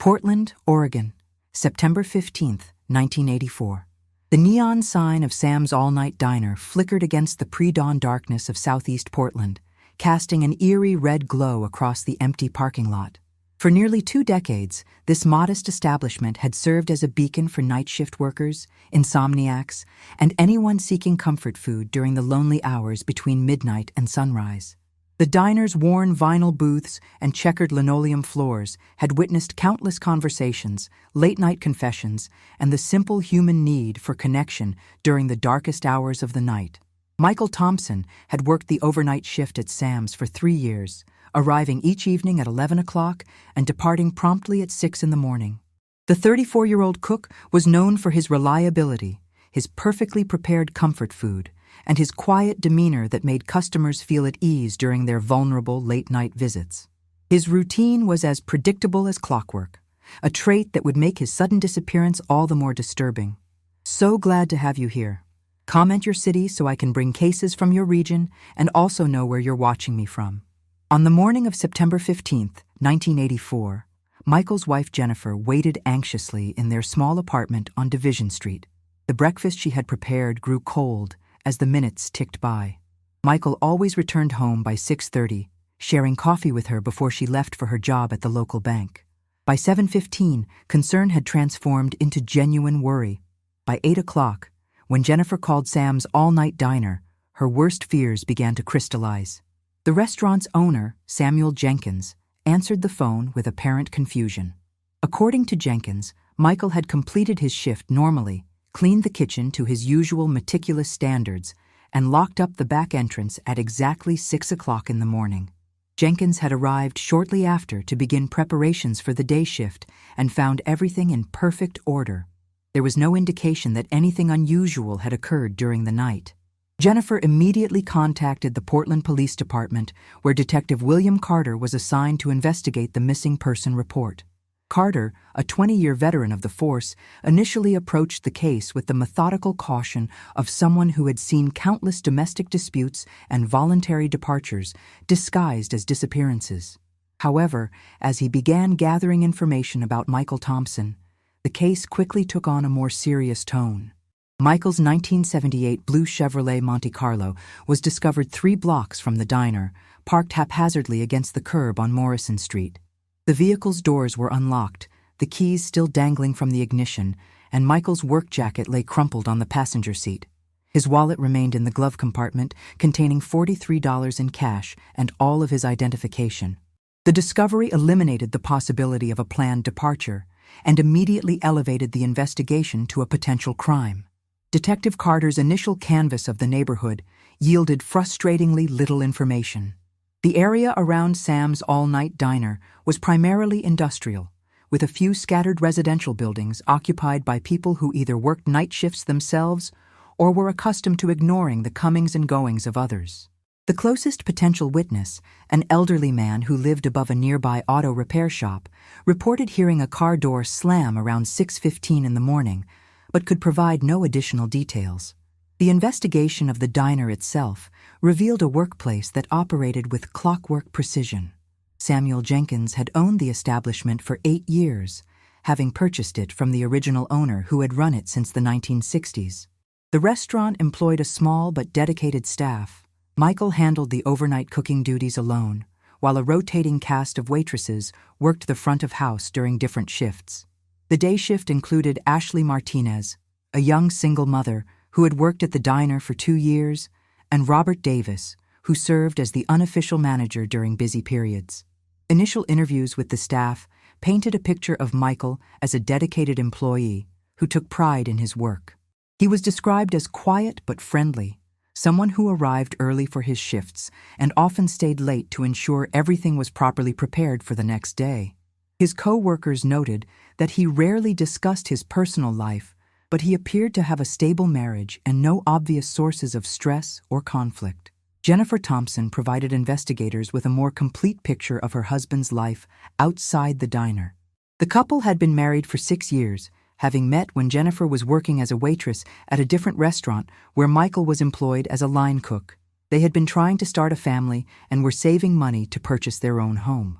Portland, Oregon, September 15, 1984. The neon sign of Sam's all-night diner flickered against the pre-dawn darkness of southeast Portland, casting an eerie red glow across the empty parking lot. For nearly 2 decades, this modest establishment had served as a beacon for night shift workers, insomniacs, and anyone seeking comfort food during the lonely hours between midnight and sunrise. The diner's worn vinyl booths and checkered linoleum floors had witnessed countless conversations, late-night confessions, and the simple human need for connection during the darkest hours of the night. Michael Thompson had worked the overnight shift at Sam's for 3 years, arriving each evening at 11 o'clock and departing promptly at 6 in the morning. The 34-year-old cook was known for his reliability, his perfectly prepared comfort food, and his quiet demeanor that made customers feel at ease during their vulnerable late-night visits. His routine was as predictable as clockwork, a trait that would make his sudden disappearance all the more disturbing. "So glad to have you here. Comment your city so I can bring cases from your region and also know where you're watching me from." On the morning of September 15, 1984, Michael's wife Jennifer waited anxiously in their small apartment on Division Street. The breakfast she had prepared grew cold as the minutes ticked by. Michael always returned home by 6:30, sharing coffee with her before she left for her job at the local bank. By 7:15, concern had transformed into genuine worry. By 8 o'clock, when Jennifer called Sam's all-night diner, her worst fears began to crystallize. The restaurant's owner, Samuel Jenkins, answered the phone with apparent confusion. According to Jenkins, Michael had completed his shift normally, cleaned the kitchen to his usual meticulous standards, and locked up the back entrance at exactly 6 o'clock in the morning. Jenkins had arrived shortly after to begin preparations for the day shift and found everything in perfect order. There was no indication that anything unusual had occurred during the night. Jennifer immediately contacted the Portland Police Department, where Detective William Carter was assigned to investigate the missing person report. Carter, a 20-year veteran of the force, initially approached the case with the methodical caution of someone who had seen countless domestic disputes and voluntary departures disguised as disappearances. However, as he began gathering information about Michael Thompson, the case quickly took on a more serious tone. Michael's 1978 blue Chevrolet Monte Carlo was discovered 3 blocks from the diner, parked haphazardly against the curb on Morrison Street. The vehicle's doors were unlocked, the keys still dangling from the ignition, and Michael's work jacket lay crumpled on the passenger seat. His wallet remained in the glove compartment, containing $43 in cash and all of his identification. The discovery eliminated the possibility of a planned departure and immediately elevated the investigation to a potential crime. Detective Carter's initial canvass of the neighborhood yielded frustratingly little information. The area around Sam's all-night diner was primarily industrial, with a few scattered residential buildings occupied by people who either worked night shifts themselves or were accustomed to ignoring the comings and goings of others. The closest potential witness, an elderly man who lived above a nearby auto repair shop, reported hearing a car door slam around 6:15 in the morning, but could provide no additional details. The investigation of the diner itself revealed a workplace that operated with clockwork precision. Samuel Jenkins had owned the establishment for 8 years, having purchased it from the original owner who had run it since the 1960s. The restaurant employed a small but dedicated staff. Michael handled the overnight cooking duties alone, while a rotating cast of waitresses worked the front of house during different shifts. The day shift included Ashley Martinez, a young single mother who had worked at the diner for 2 years, and Robert Davis, who served as the unofficial manager during busy periods. Initial interviews with the staff painted a picture of Michael as a dedicated employee who took pride in his work. He was described as quiet but friendly, someone who arrived early for his shifts and often stayed late to ensure everything was properly prepared for the next day. His co-workers noted that he rarely discussed his personal life, but he appeared to have a stable marriage and no obvious sources of stress or conflict. Jennifer Thompson provided investigators with a more complete picture of her husband's life outside the diner. The couple had been married for 6 years, having met when Jennifer was working as a waitress at a different restaurant where Michael was employed as a line cook. They had been trying to start a family and were saving money to purchase their own home.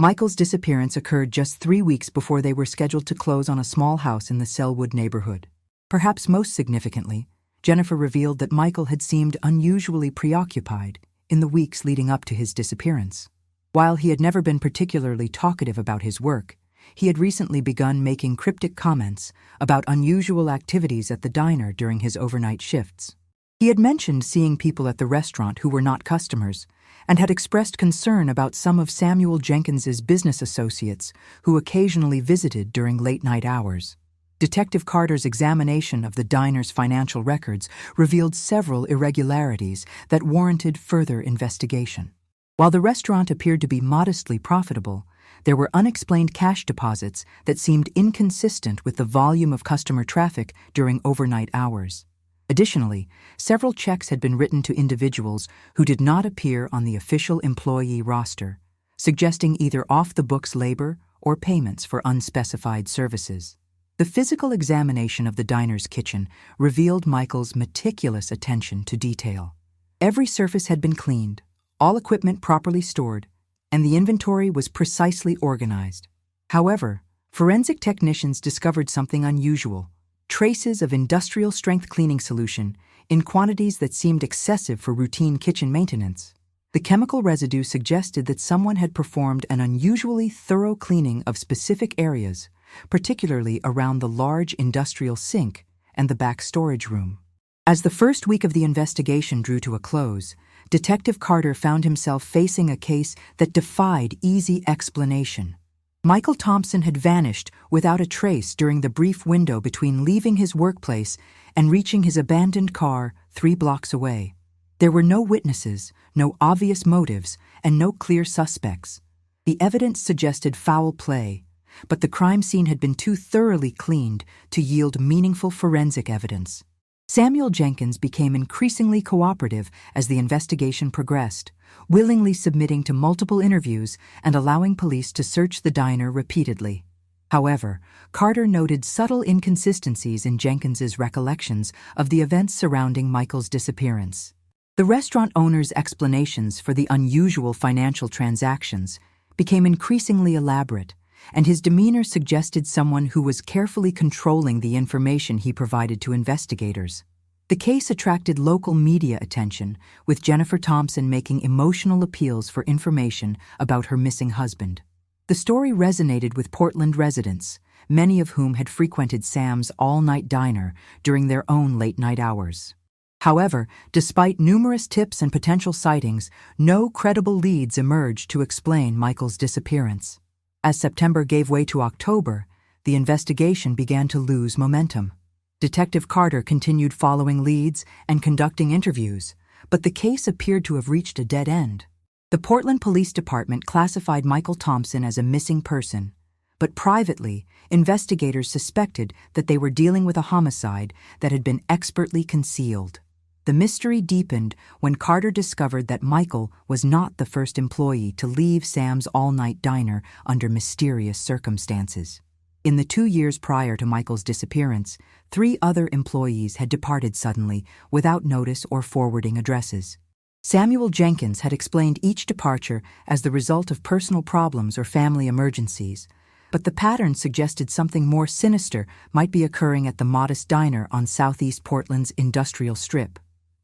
Michael's disappearance occurred just 3 weeks before they were scheduled to close on a small house in the Selwood neighborhood. Perhaps most significantly, Jennifer revealed that Michael had seemed unusually preoccupied in the weeks leading up to his disappearance. While he had never been particularly talkative about his work, he had recently begun making cryptic comments about unusual activities at the diner during his overnight shifts. He had mentioned seeing people at the restaurant who were not customers, and had expressed concern about some of Samuel Jenkins's business associates who occasionally visited during late-night hours. Detective Carter's examination of the diner's financial records revealed several irregularities that warranted further investigation. While the restaurant appeared to be modestly profitable, there were unexplained cash deposits that seemed inconsistent with the volume of customer traffic during overnight hours. Additionally, several checks had been written to individuals who did not appear on the official employee roster, suggesting either off-the-books labor or payments for unspecified services. The physical examination of the diner's kitchen revealed Michael's meticulous attention to detail. Every surface had been cleaned, all equipment properly stored, and the inventory was precisely organized. However, forensic technicians discovered something unusual: traces of industrial-strength cleaning solution in quantities that seemed excessive for routine kitchen maintenance. The chemical residue suggested that someone had performed an unusually thorough cleaning of specific areas, particularly around the large industrial sink and the back storage room. As the first week of the investigation drew to a close, Detective Carter found himself facing a case that defied easy explanation. Michael Thompson had vanished without a trace during the brief window between leaving his workplace and reaching his abandoned car 3 blocks away. There were no witnesses, no obvious motives, and no clear suspects. The evidence suggested foul play, but the crime scene had been too thoroughly cleaned to yield meaningful forensic evidence. Samuel Jenkins became increasingly cooperative as the investigation progressed, willingly submitting to multiple interviews and allowing police to search the diner repeatedly. However, Carter noted subtle inconsistencies in Jenkins's recollections of the events surrounding Michael's disappearance. The restaurant owner's explanations for the unusual financial transactions became increasingly elaborate, and his demeanor suggested someone who was carefully controlling the information he provided to investigators. The case attracted local media attention, with Jennifer Thompson making emotional appeals for information about her missing husband. The story resonated with Portland residents, many of whom had frequented Sam's all-night diner during their own late-night hours. However, despite numerous tips and potential sightings, no credible leads emerged to explain Michael's disappearance. As September gave way to October, the investigation began to lose momentum. Detective Carter continued following leads and conducting interviews, but the case appeared to have reached a dead end. The Portland Police Department classified Michael Thompson as a missing person, but privately, investigators suspected that they were dealing with a homicide that had been expertly concealed. The mystery deepened when Carter discovered that Michael was not the first employee to leave Sam's all-night diner under mysterious circumstances. In the 2 years prior to Michael's disappearance, 3 other employees had departed suddenly without notice or forwarding addresses. Samuel Jenkins had explained each departure as the result of personal problems or family emergencies, but the pattern suggested something more sinister might be occurring at the modest diner on Southeast Portland's industrial strip.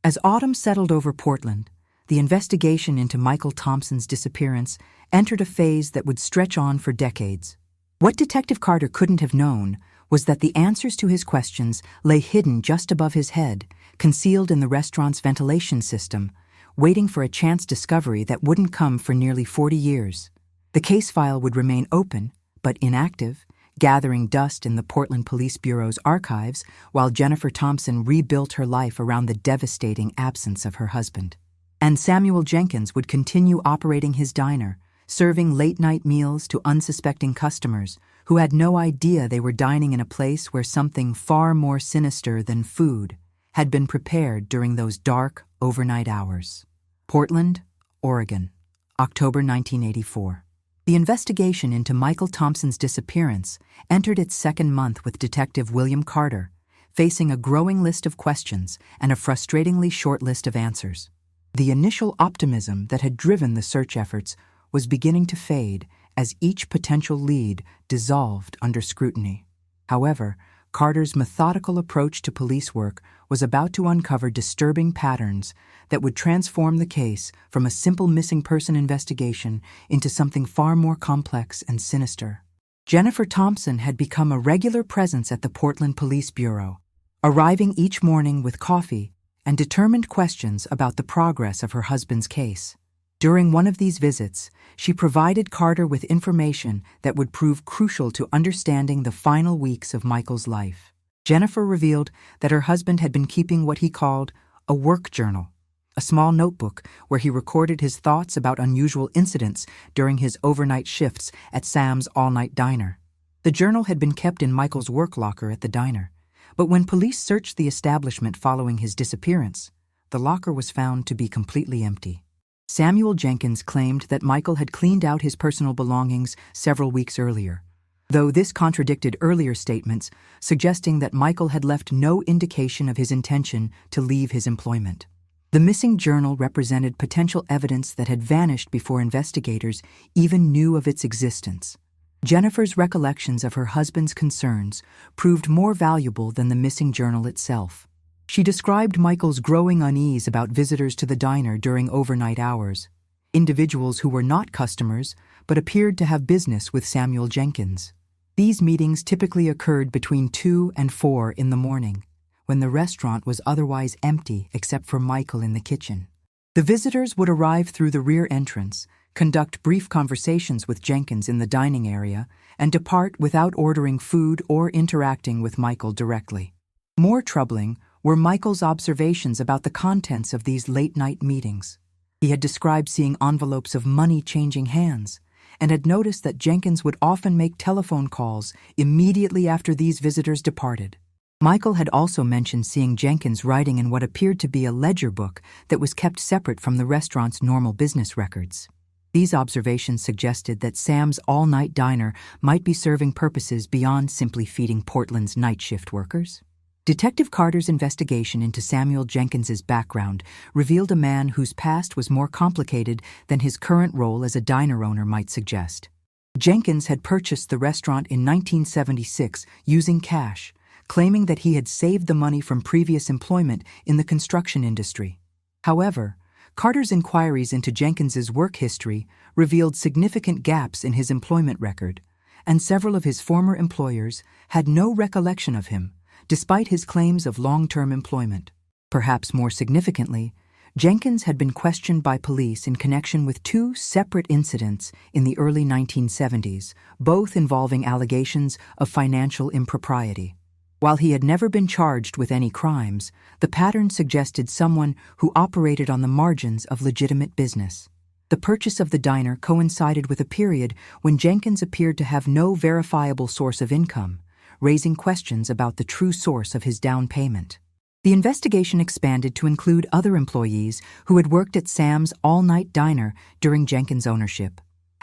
As autumn settled over Portland, the investigation into Michael Thompson's disappearance entered a phase that would stretch on for decades. What Detective Carter couldn't have known was that the answers to his questions lay hidden just above his head, concealed in the restaurant's ventilation system, waiting for a chance discovery that wouldn't come for nearly 40 years. The case file would remain open, but inactive, gathering dust in the Portland Police Bureau's archives while Jennifer Thompson rebuilt her life around the devastating absence of her husband. And Samuel Jenkins would continue operating his diner, serving late-night meals to unsuspecting customers who had no idea they were dining in a place where something far more sinister than food had been prepared during those dark, overnight hours. Portland, Oregon, October 1984. The investigation into Michael Thompson's disappearance entered its second month with Detective William Carter, facing a growing list of questions and a frustratingly short list of answers. The initial optimism that had driven the search efforts was beginning to fade as each potential lead dissolved under scrutiny. However, Carter's methodical approach to police work was about to uncover disturbing patterns that would transform the case from a simple missing person investigation into something far more complex and sinister. Jennifer Thompson had become a regular presence at the Portland Police Bureau, arriving each morning with coffee and determined questions about the progress of her husband's case. During one of these visits, she provided Carter with information that would prove crucial to understanding the final weeks of Michael's life. Jennifer revealed that her husband had been keeping what he called a work journal, a small notebook where he recorded his thoughts about unusual incidents during his overnight shifts at Sam's all-night diner. The journal had been kept in Michael's work locker at the diner, but when police searched the establishment following his disappearance, the locker was found to be completely empty. Samuel Jenkins claimed that Michael had cleaned out his personal belongings several weeks earlier, though this contradicted earlier statements suggesting that Michael had left no indication of his intention to leave his employment. The missing journal represented potential evidence that had vanished before investigators even knew of its existence. Jennifer's recollections of her husband's concerns proved more valuable than the missing journal itself. She described Michael's growing unease about visitors to the diner during overnight hours, individuals who were not customers but appeared to have business with Samuel Jenkins. These meetings typically occurred between 2 and 4 in the morning, when the restaurant was otherwise empty except for Michael in the kitchen. The visitors would arrive through the rear entrance, conduct brief conversations with Jenkins in the dining area, and depart without ordering food or interacting with Michael directly. More troubling were Michael's observations about the contents of these late-night meetings. He had described seeing envelopes of money changing hands, and had noticed that Jenkins would often make telephone calls immediately after these visitors departed. Michael had also mentioned seeing Jenkins writing in what appeared to be a ledger book that was kept separate from the restaurant's normal business records. These observations suggested that Sam's all-night diner might be serving purposes beyond simply feeding Portland's night shift workers. Detective Carter's investigation into Samuel Jenkins's background revealed a man whose past was more complicated than his current role as a diner owner might suggest. Jenkins had purchased the restaurant in 1976 using cash, claiming that he had saved the money from previous employment in the construction industry. However, Carter's inquiries into Jenkins's work history revealed significant gaps in his employment record, and several of his former employers had no recollection of him, despite his claims of long-term employment. Perhaps more significantly, Jenkins had been questioned by police in connection with 2 separate incidents in the early 1970s, both involving allegations of financial impropriety. While he had never been charged with any crimes, the pattern suggested someone who operated on the margins of legitimate business. The purchase of the diner coincided with a period when Jenkins appeared to have no verifiable source of income, raising questions about the true source of his down payment. The investigation expanded to include other employees who had worked at Sam's all-night diner during Jenkins' ownership.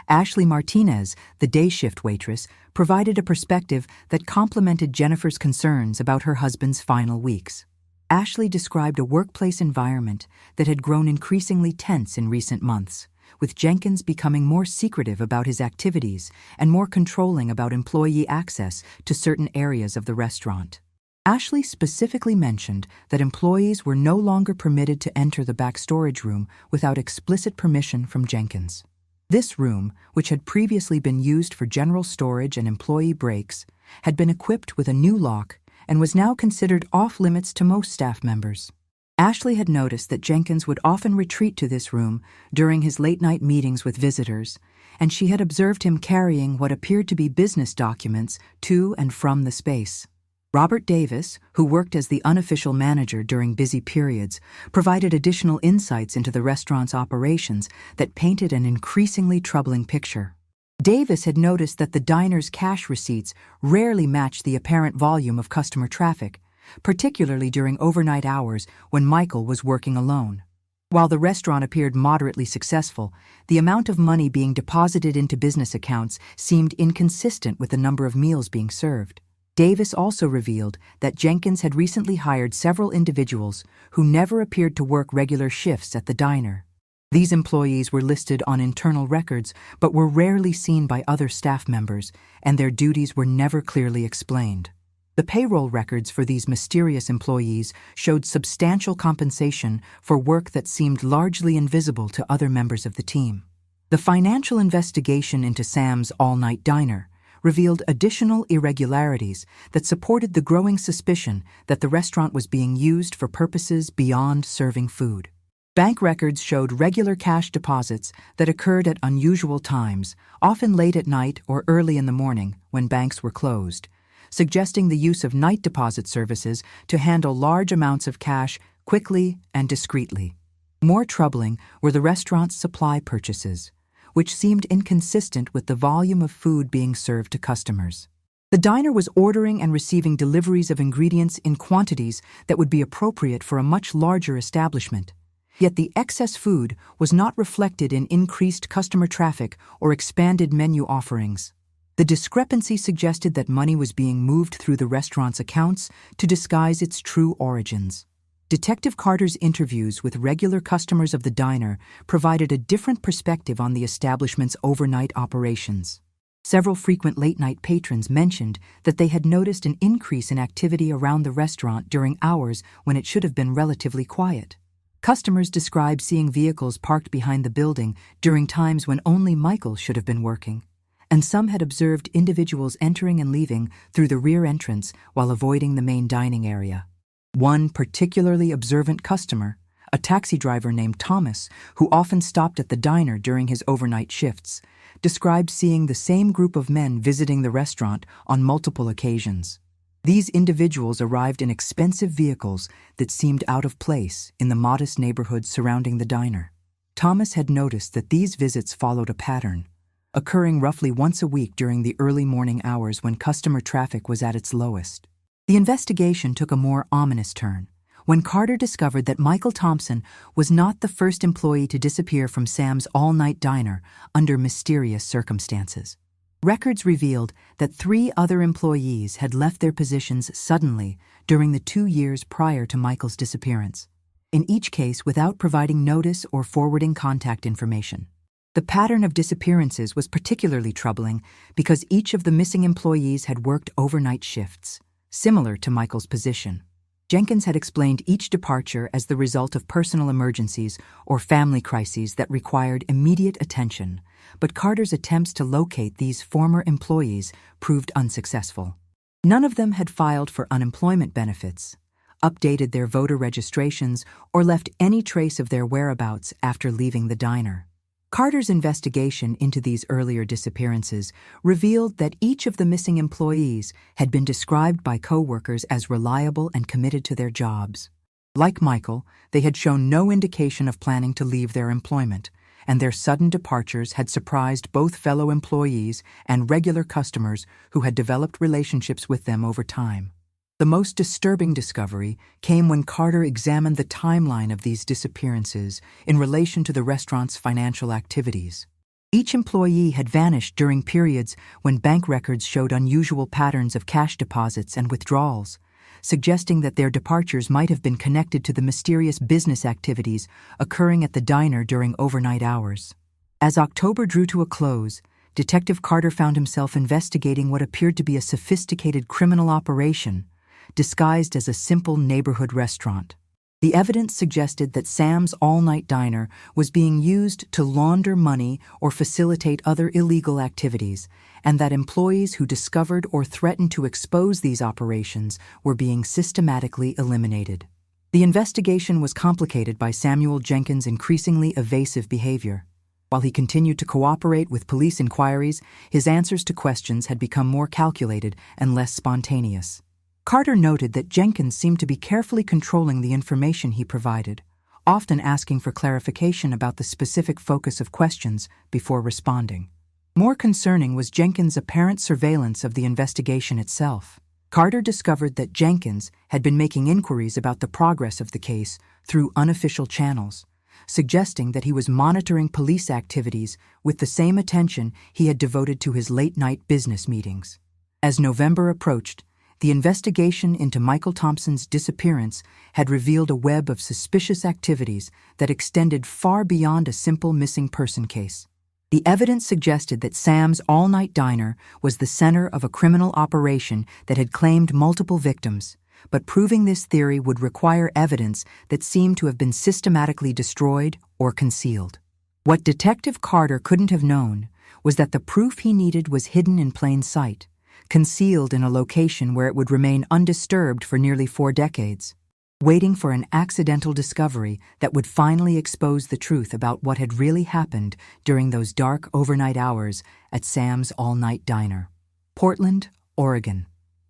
Ashley Martinez, the day shift waitress, provided a perspective that complemented Jennifer's concerns about her husband's final weeks. Ashley described a workplace environment that had grown increasingly tense in recent months, with Jenkins becoming more secretive about his activities and more controlling about employee access to certain areas of the restaurant. Ashley specifically mentioned that employees were no longer permitted to enter the back storage room without explicit permission from Jenkins. This room, which had previously been used for general storage and employee breaks, had been equipped with a new lock and was now considered off-limits to most staff members. Ashley had noticed that Jenkins would often retreat to this room during his late-night meetings with visitors, and she had observed him carrying what appeared to be business documents to and from the space. Robert Davis, who worked as the unofficial manager during busy periods, provided additional insights into the restaurant's operations that painted an increasingly troubling picture. Davis had noticed that the diner's cash receipts rarely matched the apparent volume of customer traffic, particularly during overnight hours when Michael was working alone. While the restaurant appeared moderately successful, the amount of money being deposited into business accounts seemed inconsistent with the number of meals being served. Davis also revealed that Jenkins had recently hired several individuals who never appeared to work regular shifts at the diner. These employees were listed on internal records but were rarely seen by other staff members, and their duties were never clearly explained. The payroll records for these mysterious employees showed substantial compensation for work that seemed largely invisible to other members of the team. The financial investigation into Sam's all-night diner revealed additional irregularities that supported the growing suspicion that the restaurant was being used for purposes beyond serving food. Bank records showed regular cash deposits that occurred at unusual times, often late at night or early in the morning when banks were closed, suggesting the use of night deposit services to handle large amounts of cash quickly and discreetly. More troubling were the restaurant's supply purchases, which seemed inconsistent with the volume of food being served to customers. The diner was ordering and receiving deliveries of ingredients in quantities that would be appropriate for a much larger establishment. Yet the excess food was not reflected in increased customer traffic or expanded menu offerings. The discrepancy suggested that money was being moved through the restaurant's accounts to disguise its true origins. Detective Carter's interviews with regular customers of the diner provided a different perspective on the establishment's overnight operations. Several frequent late-night patrons mentioned that they had noticed an increase in activity around the restaurant during hours when it should have been relatively quiet. Customers described seeing vehicles parked behind the building during times when only Michael should have been working, and some had observed individuals entering and leaving through the rear entrance while avoiding the main dining area. One particularly observant customer, a taxi driver named Thomas, who often stopped at the diner during his overnight shifts, described seeing the same group of men visiting the restaurant on multiple occasions. These individuals arrived in expensive vehicles that seemed out of place in the modest neighborhood surrounding the diner. Thomas had noticed that these visits followed a pattern, occurring roughly once a week during the early morning hours when customer traffic was at its lowest. The investigation took a more ominous turn when Carter discovered that Michael Thompson was not the first employee to disappear from Sam's all-night diner under mysterious circumstances. Records revealed that 3 other employees had left their positions suddenly during the 2 years prior to Michael's disappearance, in each case without providing notice or forwarding contact information. The pattern of disappearances was particularly troubling because each of the missing employees had worked overnight shifts, similar to Michael's position. Jenkins had explained each departure as the result of personal emergencies or family crises that required immediate attention, but Carter's attempts to locate these former employees proved unsuccessful. None of them had filed for unemployment benefits, updated their voter registrations, or left any trace of their whereabouts after leaving the diner. Carter's investigation into these earlier disappearances revealed that each of the missing employees had been described by co-workers as reliable and committed to their jobs. Like Michael, they had shown no indication of planning to leave their employment, and their sudden departures had surprised both fellow employees and regular customers who had developed relationships with them over time. The most disturbing discovery came when Carter examined the timeline of these disappearances in relation to the restaurant's financial activities. Each employee had vanished during periods when bank records showed unusual patterns of cash deposits and withdrawals, suggesting that their departures might have been connected to the mysterious business activities occurring at the diner during overnight hours. As October drew to a close, Detective Carter found himself investigating what appeared to be a sophisticated criminal operation, disguised as a simple neighborhood restaurant. The evidence suggested that Sam's all-night diner was being used to launder money or facilitate other illegal activities, and that employees who discovered or threatened to expose these operations were being systematically eliminated. The investigation was complicated by Samuel Jenkins' increasingly evasive behavior. While he continued to cooperate with police inquiries, his answers to questions had become more calculated and less spontaneous. Carter noted that Jenkins seemed to be carefully controlling the information he provided, often asking for clarification about the specific focus of questions before responding. More concerning was Jenkins' apparent surveillance of the investigation itself. Carter discovered that Jenkins had been making inquiries about the progress of the case through unofficial channels, suggesting that he was monitoring police activities with the same attention he had devoted to his late-night business meetings. As November approached, The investigation into Michael Thompson's disappearance had revealed a web of suspicious activities that extended far beyond a simple missing person case. The evidence suggested that Sam's all-night diner was the center of a criminal operation that had claimed multiple victims, but proving this theory would require evidence that seemed to have been systematically destroyed or concealed. What Detective Carter couldn't have known was that the proof he needed was hidden in plain sight, concealed in a location where it would remain undisturbed for nearly 4 decades, waiting for an accidental discovery that would finally expose the truth about what had really happened during those dark overnight hours at Sam's all-night diner. Portland, Oregon,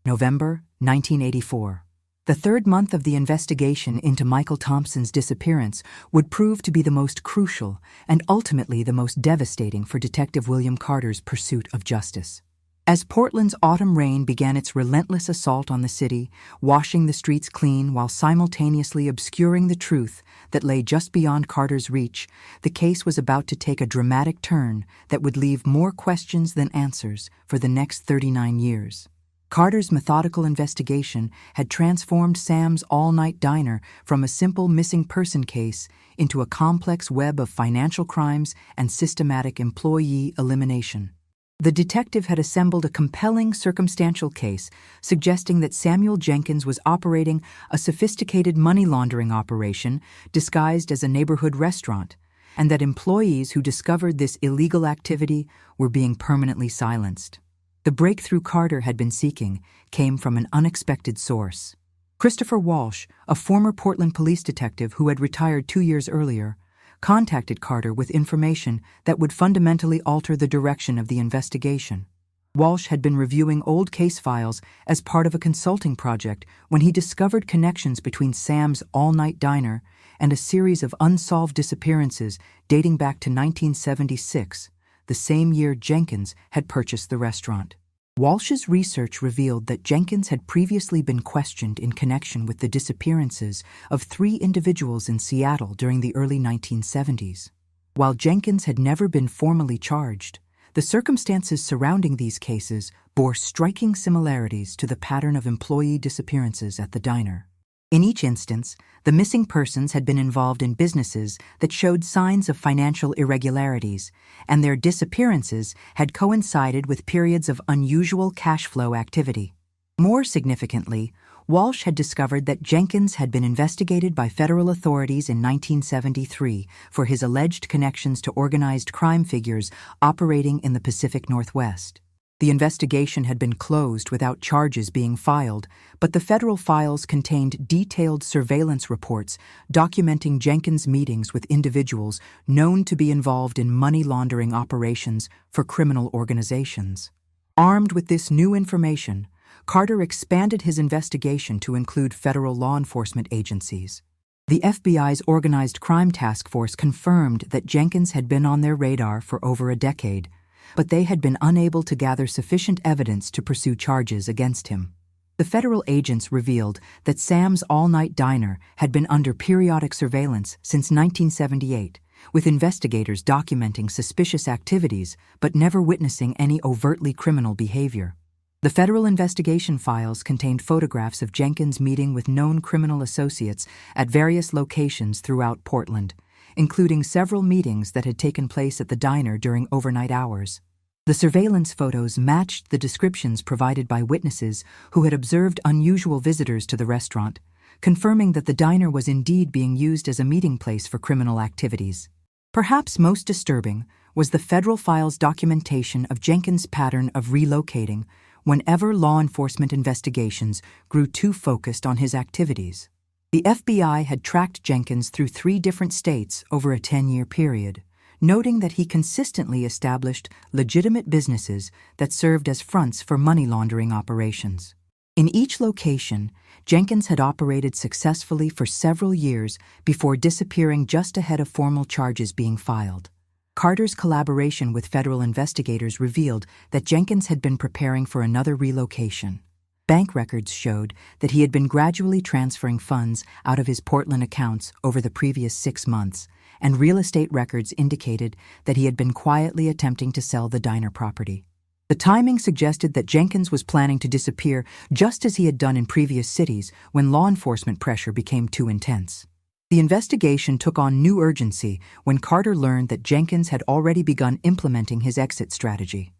November 1984. The 3rd month of the investigation into Michael Thompson's disappearance would prove to be the most crucial and ultimately the most devastating for Detective William Carter's pursuit of justice. As Portland's autumn rain began its relentless assault on the city, washing the streets clean while simultaneously obscuring the truth that lay just beyond Carter's reach, the case was about to take a dramatic turn that would leave more questions than answers for the next 39 years. Carter's methodical investigation had transformed Sam's all-night diner from a simple missing person case into a complex web of financial crimes and systematic employee elimination. The detective had assembled a compelling circumstantial case suggesting that Samuel Jenkins was operating a sophisticated money laundering operation disguised as a neighborhood restaurant, and that employees who discovered this illegal activity were being permanently silenced. The breakthrough Carter had been seeking came from an unexpected source. Christopher Walsh, a former Portland police detective who had retired 2 years earlier, contacted Carter with information that would fundamentally alter the direction of the investigation. Walsh had been reviewing old case files as part of a consulting project when he discovered connections between Sam's all-night diner and a series of unsolved disappearances dating back to 1976, the same year Jenkins had purchased the restaurant. Walsh's research revealed that Jenkins had previously been questioned in connection with the disappearances of 3 individuals in Seattle during the early 1970s. While Jenkins had never been formally charged, the circumstances surrounding these cases bore striking similarities to the pattern of employee disappearances at the diner. In each instance, the missing persons had been involved in businesses that showed signs of financial irregularities, and their disappearances had coincided with periods of unusual cash flow activity. More significantly, Walsh had discovered that Jenkins had been investigated by federal authorities in 1973 for his alleged connections to organized crime figures operating in the Pacific Northwest. The investigation had been closed without charges being filed, but the federal files contained detailed surveillance reports documenting Jenkins' meetings with individuals known to be involved in money laundering operations for criminal organizations. Armed with this new information, Carter expanded his investigation to include federal law enforcement agencies. The FBI's Organized Crime Task Force confirmed that Jenkins had been on their radar for over a decade, but they had been unable to gather sufficient evidence to pursue charges against him. The federal agents revealed that Sam's all-night diner had been under periodic surveillance since 1978, with investigators documenting suspicious activities but never witnessing any overtly criminal behavior. The federal investigation files contained photographs of Jenkins meeting with known criminal associates at various locations throughout Portland, including several meetings that had taken place at the diner during overnight hours. The surveillance photos matched the descriptions provided by witnesses who had observed unusual visitors to the restaurant, confirming that the diner was indeed being used as a meeting place for criminal activities. Perhaps most disturbing was the federal files' documentation of Jenkins' pattern of relocating whenever law enforcement investigations grew too focused on his activities. The FBI had tracked Jenkins through 3 different states over a 10-year period, noting that he consistently established legitimate businesses that served as fronts for money laundering operations. In each location, Jenkins had operated successfully for several years before disappearing just ahead of formal charges being filed. Carter's collaboration with federal investigators revealed that Jenkins had been preparing for another relocation. Bank records showed that he had been gradually transferring funds out of his Portland accounts over the previous 6 months, and real estate records indicated that he had been quietly attempting to sell the diner property. The timing suggested that Jenkins was planning to disappear just as he had done in previous cities when law enforcement pressure became too intense. The investigation took on new urgency when Carter learned that Jenkins had already begun implementing his exit strategy.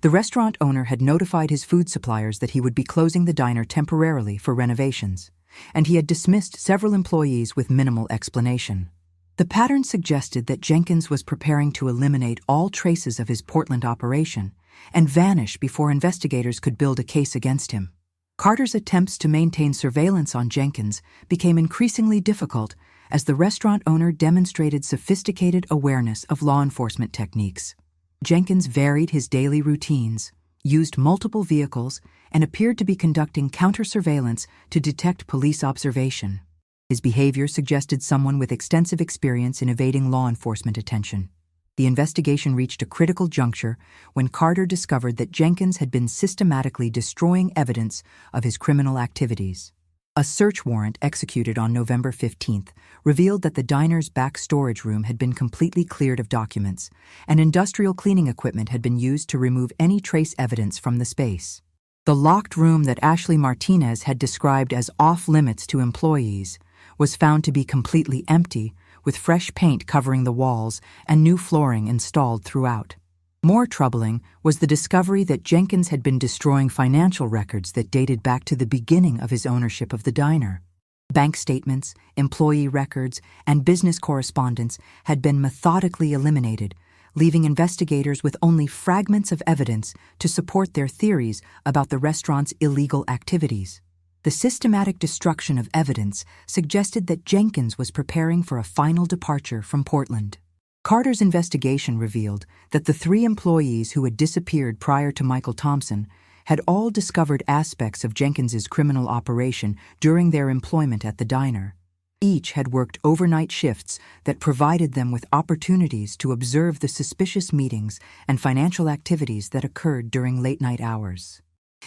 The restaurant owner had notified his food suppliers that he would be closing the diner temporarily for renovations, and he had dismissed several employees with minimal explanation. The pattern suggested that Jenkins was preparing to eliminate all traces of his Portland operation and vanish before investigators could build a case against him. Carter's attempts to maintain surveillance on Jenkins became increasingly difficult as the restaurant owner demonstrated sophisticated awareness of law enforcement techniques. Jenkins varied his daily routines, used multiple vehicles, and appeared to be conducting counter-surveillance to detect police observation. His behavior suggested someone with extensive experience in evading law enforcement attention. The investigation reached a critical juncture when Carter discovered that Jenkins had been systematically destroying evidence of his criminal activities. A search warrant executed on November 15th revealed that the diner's back storage room had been completely cleared of documents, and industrial cleaning equipment had been used to remove any trace evidence from the space. The locked room that Ashley Martinez had described as off-limits to employees was found to be completely empty, with fresh paint covering the walls and new flooring installed throughout. More troubling was the discovery that Jenkins had been destroying financial records that dated back to the beginning of his ownership of the diner. Bank statements, employee records, and business correspondence had been methodically eliminated, leaving investigators with only fragments of evidence to support their theories about the restaurant's illegal activities. The systematic destruction of evidence suggested that Jenkins was preparing for a final departure from Portland. Carter's investigation revealed that the 3 employees who had disappeared prior to Michael Thompson had all discovered aspects of Jenkins's criminal operation during their employment at the diner. Each had worked overnight shifts that provided them with opportunities to observe the suspicious meetings and financial activities that occurred during late-night hours.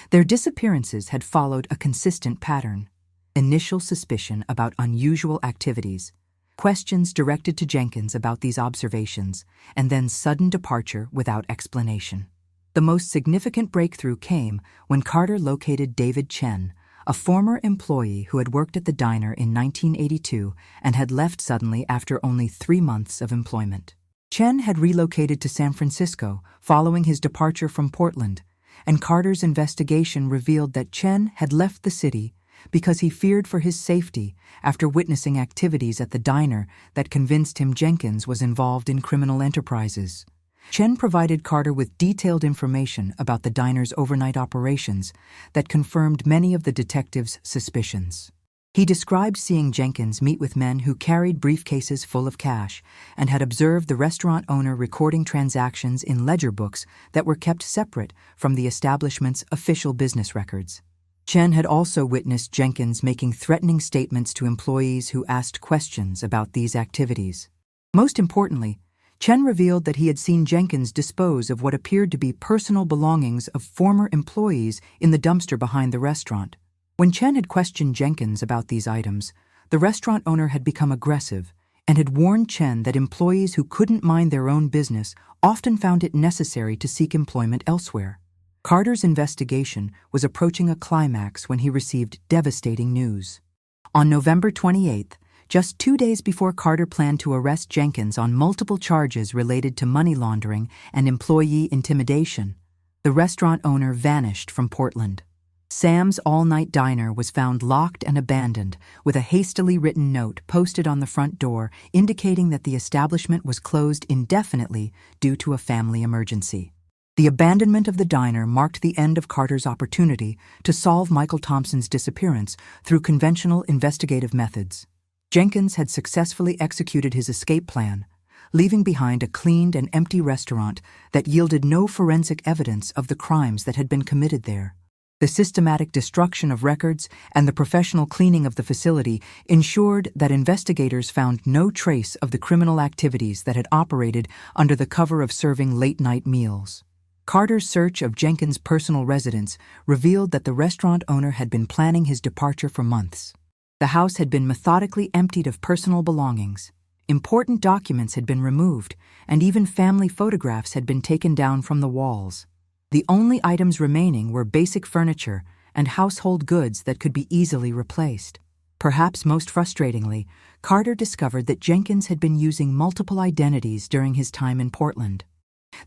Their disappearances had followed a consistent pattern: initial suspicion about unusual activities, questions directed to Jenkins about these observations, and then sudden departure without explanation. The most significant breakthrough came when Carter located David Chen, a former employee who had worked at the diner in 1982 and had left suddenly after only 3 months of employment. Chen had relocated to San Francisco following his departure from Portland, and Carter's investigation revealed that Chen had left the city because he feared for his safety after witnessing activities at the diner that convinced him Jenkins was involved in criminal enterprises. Chen provided Carter with detailed information about the diner's overnight operations that confirmed many of the detective's suspicions. He described seeing Jenkins meet with men who carried briefcases full of cash and had observed the restaurant owner recording transactions in ledger books that were kept separate from the establishment's official business records. Chen had also witnessed Jenkins making threatening statements to employees who asked questions about these activities. Most importantly, Chen revealed that he had seen Jenkins dispose of what appeared to be personal belongings of former employees in the dumpster behind the restaurant. When Chen had questioned Jenkins about these items, the restaurant owner had become aggressive and had warned Chen that employees who couldn't mind their own business often found it necessary to seek employment elsewhere. Carter's investigation was approaching a climax when he received devastating news. On November 28th, just 2 days before Carter planned to arrest Jenkins on multiple charges related to money laundering and employee intimidation, the restaurant owner vanished from Portland. Sam's all-night diner was found locked and abandoned, with a hastily written note posted on the front door indicating that the establishment was closed indefinitely due to a family emergency. The abandonment of the diner marked the end of Carter's opportunity to solve Michael Thompson's disappearance through conventional investigative methods. Jenkins had successfully executed his escape plan, leaving behind a cleaned and empty restaurant that yielded no forensic evidence of the crimes that had been committed there. The systematic destruction of records and the professional cleaning of the facility ensured that investigators found no trace of the criminal activities that had operated under the cover of serving late-night meals. Carter's search of Jenkins' personal residence revealed that the restaurant owner had been planning his departure for months. The house had been methodically emptied of personal belongings. Important documents had been removed, and even family photographs had been taken down from the walls. The only items remaining were basic furniture and household goods that could be easily replaced. Perhaps most frustratingly, Carter discovered that Jenkins had been using multiple identities during his time in Portland.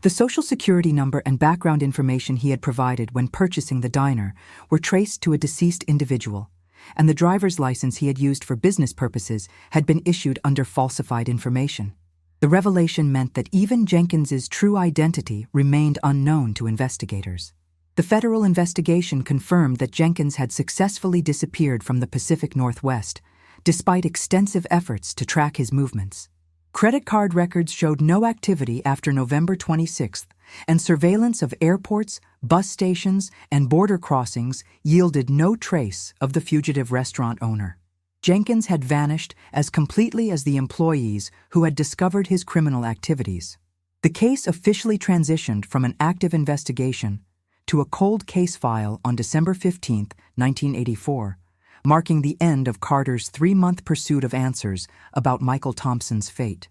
The social security number and background information he had provided when purchasing the diner were traced to a deceased individual, and the driver's license he had used for business purposes had been issued under falsified information. The revelation meant that even Jenkins's true identity remained unknown to investigators. The federal investigation confirmed that Jenkins had successfully disappeared from the Pacific Northwest, despite extensive efforts to track his movements. Credit card records showed no activity after November 26th, and surveillance of airports, bus stations, and border crossings yielded no trace of the fugitive restaurant owner. Jenkins had vanished as completely as the employees who had discovered his criminal activities. The case officially transitioned from an active investigation to a cold case file on December 15, 1984, marking the end of Carter's 3-month pursuit of answers about Michael Thompson's fate.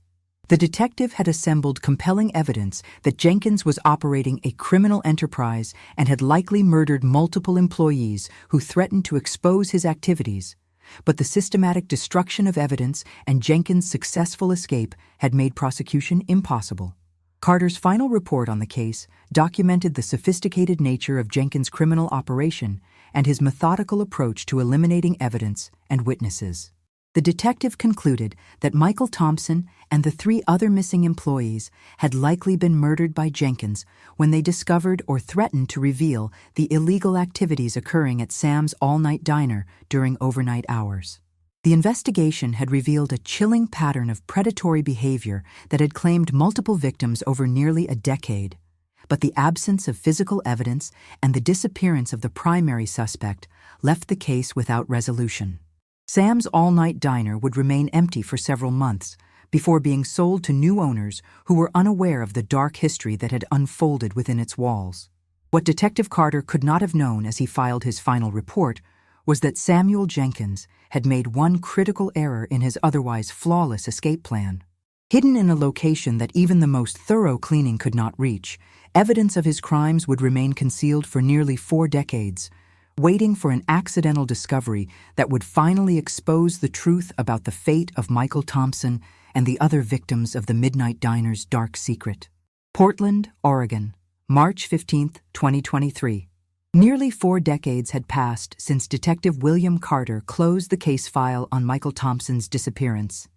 The detective had assembled compelling evidence that Jenkins was operating a criminal enterprise and had likely murdered multiple employees who threatened to expose his activities, but the systematic destruction of evidence and Jenkins' successful escape had made prosecution impossible. Carter's final report on the case documented the sophisticated nature of Jenkins' criminal operation and his methodical approach to eliminating evidence and witnesses. The detective concluded that Michael Thompson and the 3 other missing employees had likely been murdered by Jenkins when they discovered or threatened to reveal the illegal activities occurring at Sam's all-night diner during overnight hours. The investigation had revealed a chilling pattern of predatory behavior that had claimed multiple victims over nearly a decade, but the absence of physical evidence and the disappearance of the primary suspect left the case without resolution. Sam's all-night diner would remain empty for several months before being sold to new owners who were unaware of the dark history that had unfolded within its walls. What Detective Carter could not have known as he filed his final report was that Samuel Jenkins had made one critical error in his otherwise flawless escape plan. Hidden in a location that even the most thorough cleaning could not reach, evidence of his crimes would remain concealed for nearly 4 decades, waiting for an accidental discovery that would finally expose the truth about the fate of Michael Thompson and the other victims of the Midnight Diner's dark secret. Portland, Oregon, March 15, 2023. Nearly 4 decades had passed since Detective William Carter closed the case file on Michael Thompson's disappearance,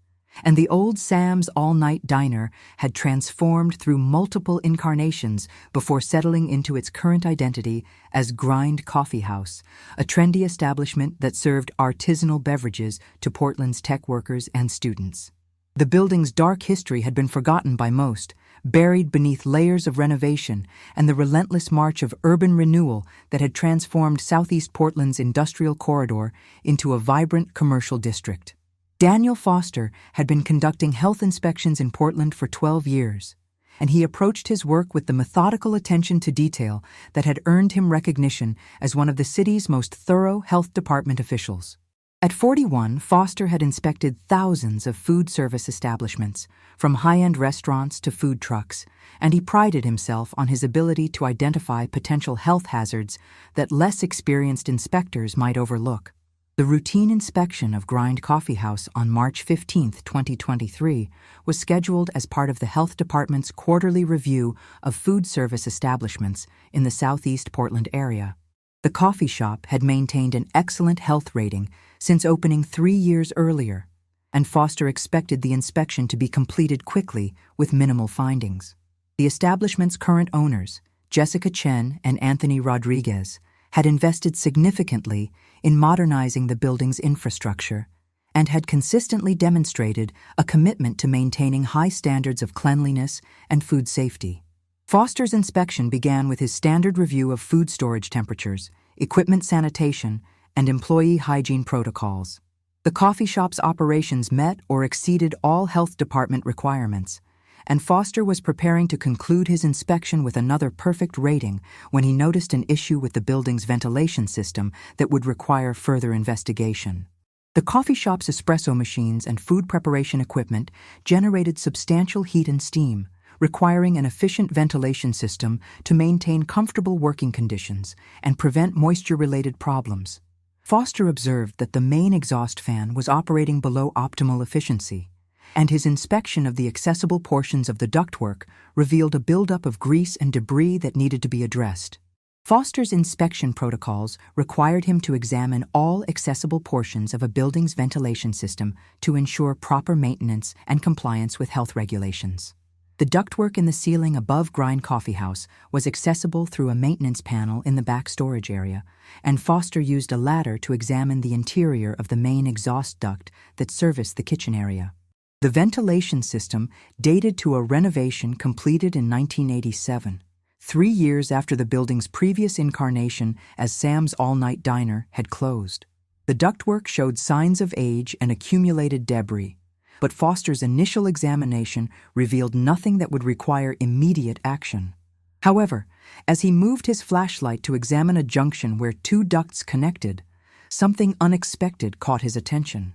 and the old Sam's all-night diner had transformed through multiple incarnations before settling into its current identity as Grind Coffee House, a trendy establishment that served artisanal beverages to Portland's tech workers and students. The building's dark history had been forgotten by most, buried beneath layers of renovation and the relentless march of urban renewal that had transformed Southeast Portland's industrial corridor into a vibrant commercial district. Daniel Foster had been conducting health inspections in Portland for 12 years, and he approached his work with the methodical attention to detail that had earned him recognition as one of the city's most thorough health department officials. At 41, Foster had inspected thousands of food service establishments, from high-end restaurants to food trucks, and he prided himself on his ability to identify potential health hazards that less experienced inspectors might overlook. The routine inspection of Grind Coffee House on March 15, 2023, was scheduled as part of the Health Department's quarterly review of food service establishments in the Southeast Portland area. The coffee shop had maintained an excellent health rating since opening 3 years earlier, and Foster expected the inspection to be completed quickly with minimal findings. The establishment's current owners, Jessica Chen and Anthony Rodriguez, had invested significantly in modernizing the building's infrastructure and had consistently demonstrated a commitment to maintaining high standards of cleanliness and food safety. Foster's inspection began with his standard review of food storage temperatures, equipment sanitation, and employee hygiene protocols. The coffee shop's operations met or exceeded all health department requirements, and Foster was preparing to conclude his inspection with another perfect rating when he noticed an issue with the building's ventilation system that would require further investigation. The coffee shop's espresso machines and food preparation equipment generated substantial heat and steam, requiring an efficient ventilation system to maintain comfortable working conditions and prevent moisture-related problems. Foster observed that the main exhaust fan was operating below optimal efficiency, and his inspection of the accessible portions of the ductwork revealed a buildup of grease and debris that needed to be addressed. Foster's inspection protocols required him to examine all accessible portions of a building's ventilation system to ensure proper maintenance and compliance with health regulations. The ductwork in the ceiling above Grind Coffee House was accessible through a maintenance panel in the back storage area, and Foster used a ladder to examine the interior of the main exhaust duct that serviced the kitchen area. The ventilation system dated to a renovation completed in 1987. 3 years after the building's previous incarnation as Sam's All-Night Diner had closed. The ductwork showed signs of age and accumulated debris, but Foster's initial examination revealed nothing that would require immediate action. However, as he moved his flashlight to examine a junction where 2 ducts connected, something unexpected caught his attention.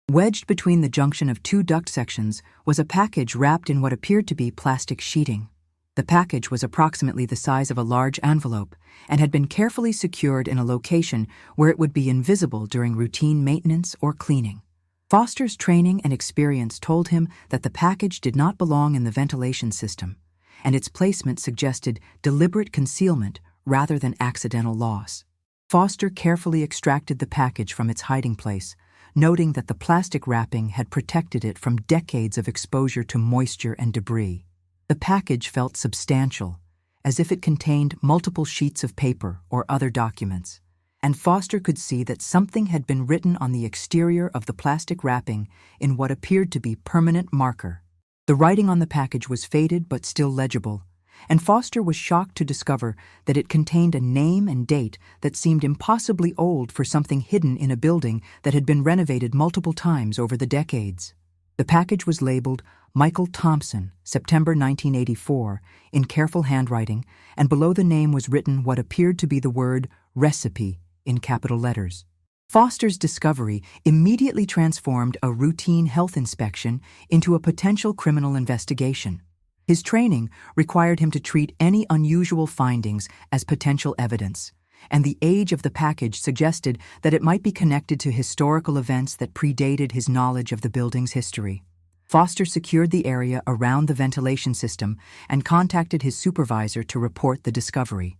Wedged between the junction of 2 duct sections was a package wrapped in what appeared to be plastic sheeting. The package was approximately the size of a large envelope and had been carefully secured in a location where it would be invisible during routine maintenance or cleaning. Foster's training and experience told him that the package did not belong in the ventilation system, and its placement suggested deliberate concealment rather than accidental loss. Foster carefully extracted the package from its hiding place, noting that the plastic wrapping had protected it from decades of exposure to moisture and debris. The package felt substantial, as if it contained multiple sheets of paper or other documents, and Foster could see that something had been written on the exterior of the plastic wrapping in what appeared to be permanent marker. The writing on the package was faded but still legible, and Foster was shocked to discover that it contained a name and date that seemed impossibly old for something hidden in a building that had been renovated multiple times over the decades. The package was labeled Michael Thompson, September 1984, in careful handwriting, and below the name was written what appeared to be the word recipe in capital letters. Foster's discovery immediately transformed a routine health inspection into a potential criminal investigation. His training required him to treat any unusual findings as potential evidence, and the age of the package suggested that it might be connected to historical events that predated his knowledge of the building's history. Foster secured the area around the ventilation system and contacted his supervisor to report the discovery.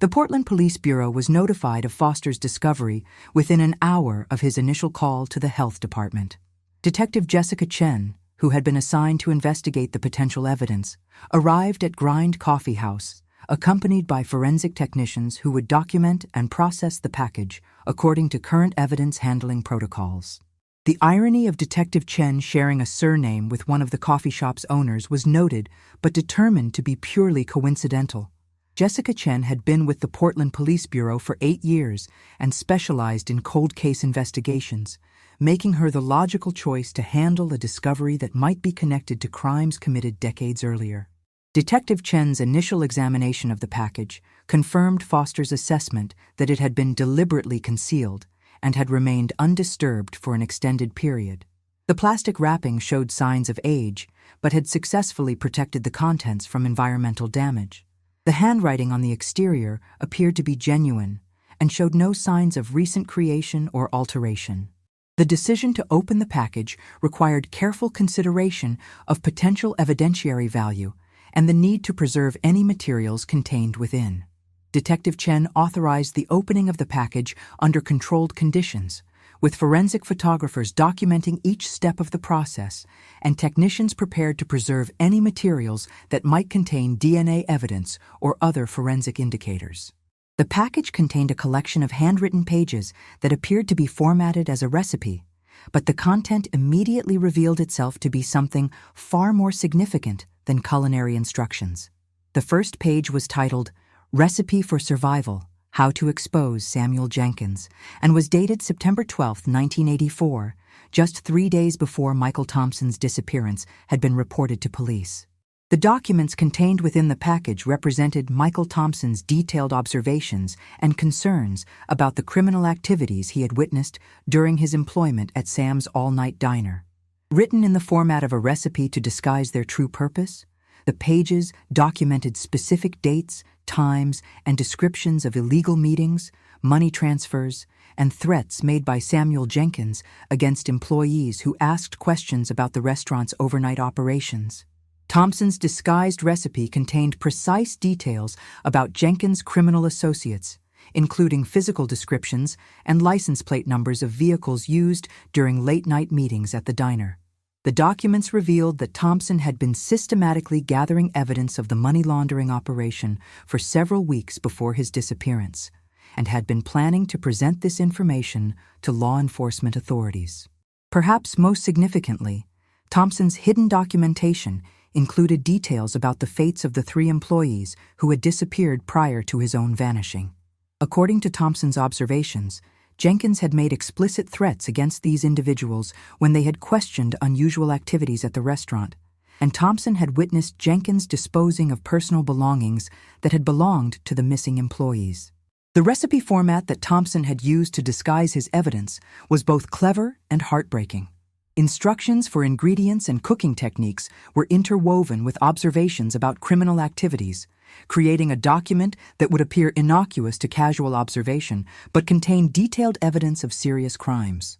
The Portland Police Bureau was notified of Foster's discovery within an hour of his initial call to the health department. Detective Jessica Chen, who had been assigned to investigate the potential evidence, arrived at Grind Coffee House, accompanied by forensic technicians who would document and process the package according to current evidence handling protocols. The irony of Detective Chen sharing a surname with one of the coffee shop's owners was noted, but determined to be purely coincidental. Jessica Chen had been with the Portland Police Bureau for 8 years and specialized in cold case investigations, making her the logical choice to handle a discovery that might be connected to crimes committed decades earlier. Detective Chen's initial examination of the package confirmed Foster's assessment that it had been deliberately concealed and had remained undisturbed for an extended period. The plastic wrapping showed signs of age, but had successfully protected the contents from environmental damage. The handwriting on the exterior appeared to be genuine and showed no signs of recent creation or alteration. The decision to open the package required careful consideration of potential evidentiary value and the need to preserve any materials contained within. Detective Chen authorized the opening of the package under controlled conditions, with forensic photographers documenting each step of the process and technicians prepared to preserve any materials that might contain DNA evidence or other forensic indicators. The package contained a collection of handwritten pages that appeared to be formatted as a recipe, but the content immediately revealed itself to be something far more significant than culinary instructions. The first page was titled Recipe for Survival: How to Expose Samuel Jenkins, and was dated September 12, 1984, just 3 days before Michael Thompson's disappearance had been reported to police. The documents contained within the package represented Michael Thompson's detailed observations and concerns about the criminal activities he had witnessed during his employment at Sam's All-Night Diner. Written in the format of a recipe to disguise their true purpose, The pages documented specific dates, times, and descriptions of illegal meetings, money transfers, and threats made by Samuel Jenkins against employees who asked questions about the restaurant's overnight operations. Thompson's disguised recipe contained precise details about Jenkins' criminal associates, including physical descriptions and license plate numbers of vehicles used during late-night meetings at the diner. The documents revealed that Thompson had been systematically gathering evidence of the money laundering operation for several weeks before his disappearance, and had been planning to present this information to law enforcement authorities. Perhaps most significantly, Thompson's hidden documentation included details about the fates of the 3 employees who had disappeared prior to his own vanishing. According to Thompson's observations, Jenkins had made explicit threats against these individuals when they had questioned unusual activities at the restaurant, and Thompson had witnessed Jenkins disposing of personal belongings that had belonged to the missing employees. The recipe format that Thompson had used to disguise his evidence was both clever and heartbreaking. Instructions for ingredients and cooking techniques were interwoven with observations about criminal activities, creating a document that would appear innocuous to casual observation but contained detailed evidence of serious crimes.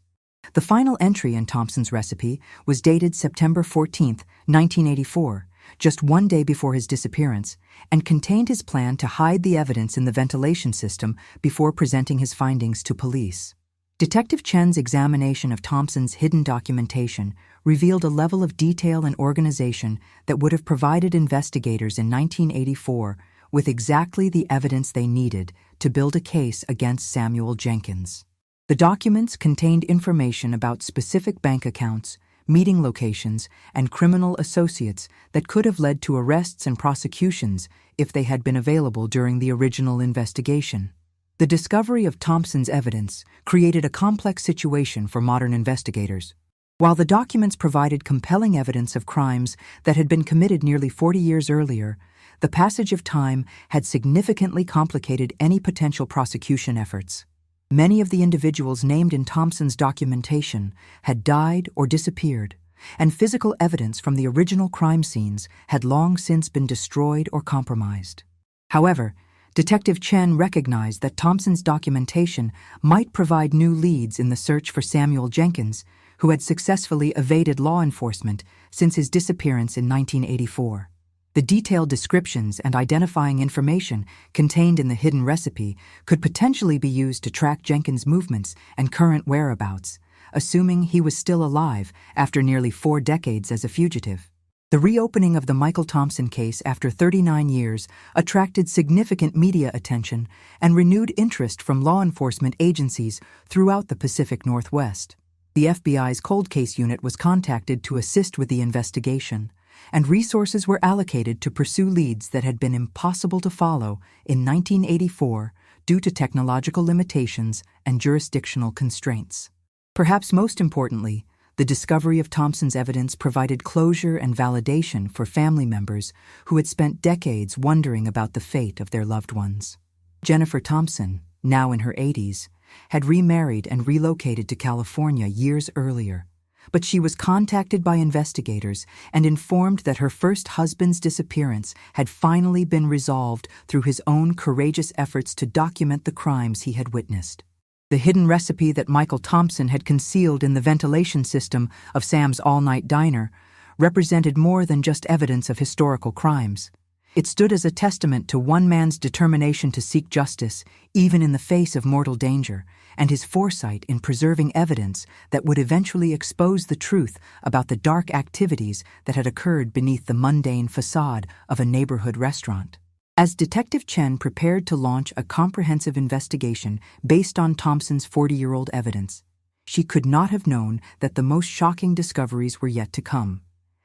The final entry in Thompson's recipe was dated September 14, 1984, just 1 day before his disappearance, and contained his plan to hide the evidence in the ventilation system before presenting his findings to police. Detective Chen's examination of Thompson's hidden documentation revealed a level of detail and organization that would have provided investigators in 1984 with exactly the evidence they needed to build a case against Samuel Jenkins. The documents contained information about specific bank accounts, meeting locations, and criminal associates that could have led to arrests and prosecutions if they had been available during the original investigation. The discovery of Thompson's evidence created a complex situation for modern investigators. While the documents provided compelling evidence of crimes that had been committed nearly 40 years earlier, the passage of time had significantly complicated any potential prosecution efforts. Many of the individuals named in Thompson's documentation had died or disappeared, and physical evidence from the original crime scenes had long since been destroyed or compromised. However, Detective Chen recognized that Thompson's documentation might provide new leads in the search for Samuel Jenkins, who had successfully evaded law enforcement since his disappearance in 1984. The detailed descriptions and identifying information contained in the hidden recipe could potentially be used to track Jenkins' movements and current whereabouts, assuming he was still alive after nearly 4 decades as a fugitive. The reopening of the Michael Thompson case after 39 years attracted significant media attention and renewed interest from law enforcement agencies throughout the Pacific Northwest. The FBI's cold case unit was contacted to assist with the investigation, and resources were allocated to pursue leads that had been impossible to follow in 1984 due to technological limitations and jurisdictional constraints. Perhaps most importantly, the discovery of Thompson's evidence provided closure and validation for family members who had spent decades wondering about the fate of their loved ones. Jennifer Thompson, now in her 80s, had remarried and relocated to California years earlier, but she was contacted by investigators and informed that her first husband's disappearance had finally been resolved through his own courageous efforts to document the crimes he had witnessed. The hidden recipe that Michael Thompson had concealed in the ventilation system of Sam's all-night diner represented more than just evidence of historical crimes. It stood as a testament to one man's determination to seek justice, even in the face of mortal danger, and his foresight in preserving evidence that would eventually expose the truth about the dark activities that had occurred beneath the mundane facade of a neighborhood restaurant. As Detective Chen prepared to launch a comprehensive investigation based on Thompson's 40-year-old evidence, she could not have known that the most shocking discoveries were yet to come,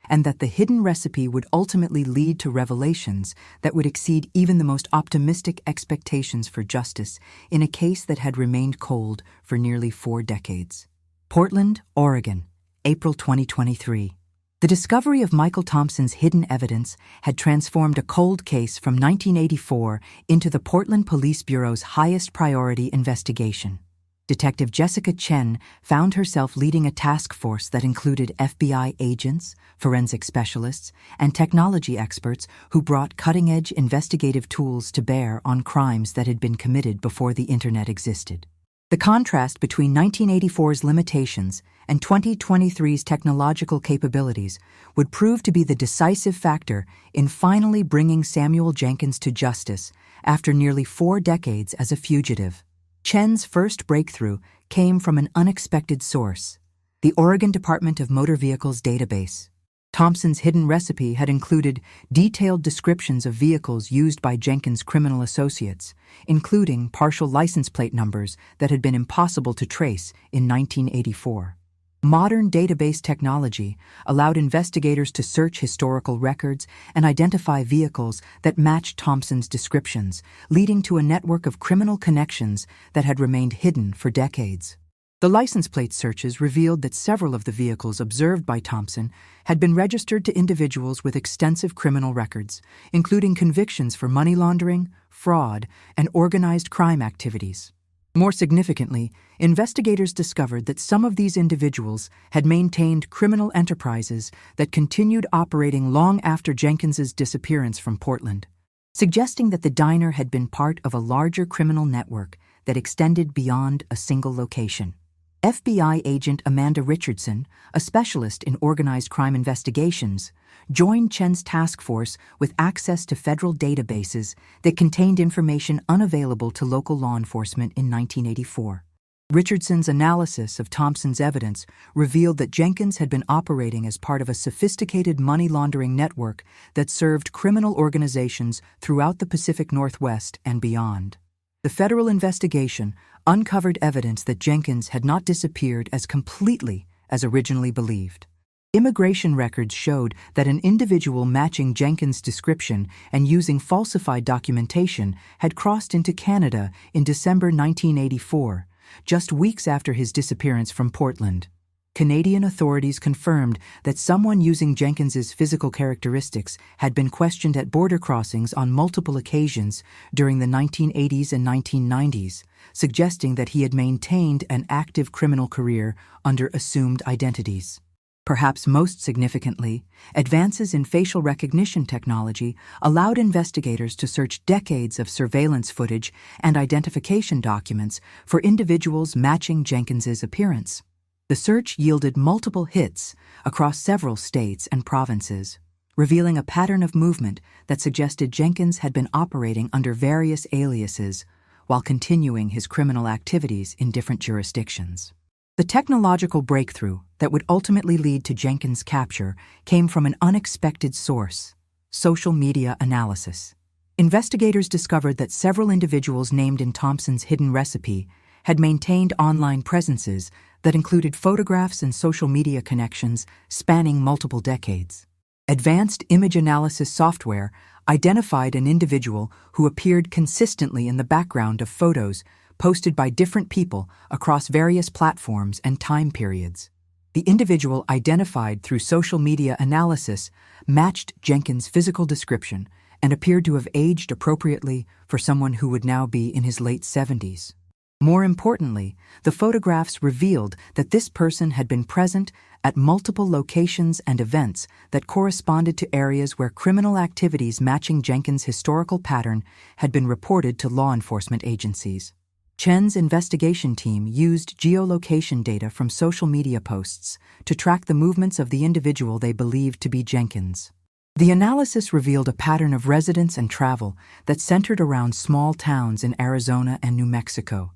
and that the hidden recipe would ultimately lead to revelations that would exceed even the most optimistic expectations for justice in a case that had remained cold for nearly 4 decades. Portland, Oregon, April 2023. The discovery of Michael Thompson's hidden evidence had transformed a cold case from 1984 into the Portland Police Bureau's highest priority investigation. Detective Jessica Chen found herself leading a task force that included FBI agents, forensic specialists, and technology experts who brought cutting-edge investigative tools to bear on crimes that had been committed before the Internet existed. The contrast between 1984's limitations and 2023's technological capabilities would prove to be the decisive factor in finally bringing Samuel Jenkins to justice after nearly 4 decades as a fugitive. Chen's first breakthrough came from an unexpected source, the Oregon Department of Motor Vehicles database. Thompson's hidden recipe had included detailed descriptions of vehicles used by Jenkins' criminal associates, including partial license plate numbers that had been impossible to trace in 1984. Modern database technology allowed investigators to search historical records and identify vehicles that matched Thompson's descriptions, leading to a network of criminal connections that had remained hidden for decades. The license plate searches revealed that several of the vehicles observed by Thompson had been registered to individuals with extensive criminal records, including convictions for money laundering, fraud, and organized crime activities. More significantly, investigators discovered that some of these individuals had maintained criminal enterprises that continued operating long after Jenkins's disappearance from Portland, suggesting that the diner had been part of a larger criminal network that extended beyond a single location. FBI agent Amanda Richardson, a specialist in organized crime investigations, joined Chen's task force with access to federal databases that contained information unavailable to local law enforcement in 1984. Richardson's analysis of Thompson's evidence revealed that Jenkins had been operating as part of a sophisticated money laundering network that served criminal organizations throughout the Pacific Northwest and beyond. The federal investigation uncovered evidence that Jenkins had not disappeared as completely as originally believed. Immigration records showed that an individual matching Jenkins' description and using falsified documentation had crossed into Canada in December 1984, just weeks after his disappearance from Portland. Canadian authorities confirmed that someone using Jenkins's physical characteristics had been questioned at border crossings on multiple occasions during the 1980s and 1990s, suggesting that he had maintained an active criminal career under assumed identities. Perhaps most significantly, advances in facial recognition technology allowed investigators to search decades of surveillance footage and identification documents for individuals matching Jenkins's appearance. The search yielded multiple hits across several states and provinces, revealing a pattern of movement that suggested Jenkins had been operating under various aliases while continuing his criminal activities in different jurisdictions. The technological breakthrough that would ultimately lead to Jenkins' capture came from an unexpected source: social media analysis. Investigators discovered that several individuals named in Thompson's hidden recipe had maintained online presences that included photographs and social media connections spanning multiple decades. Advanced image analysis software identified an individual who appeared consistently in the background of photos posted by different people across various platforms and time periods. The individual identified through social media analysis matched Jenkins' physical description and appeared to have aged appropriately for someone who would now be in his late 70s. More importantly, the photographs revealed that this person had been present at multiple locations and events that corresponded to areas where criminal activities matching Jenkins' historical pattern had been reported to law enforcement agencies. Chen's investigation team used geolocation data from social media posts to track the movements of the individual they believed to be Jenkins. The analysis revealed a pattern of residence and travel that centered around small towns in Arizona and New Mexico,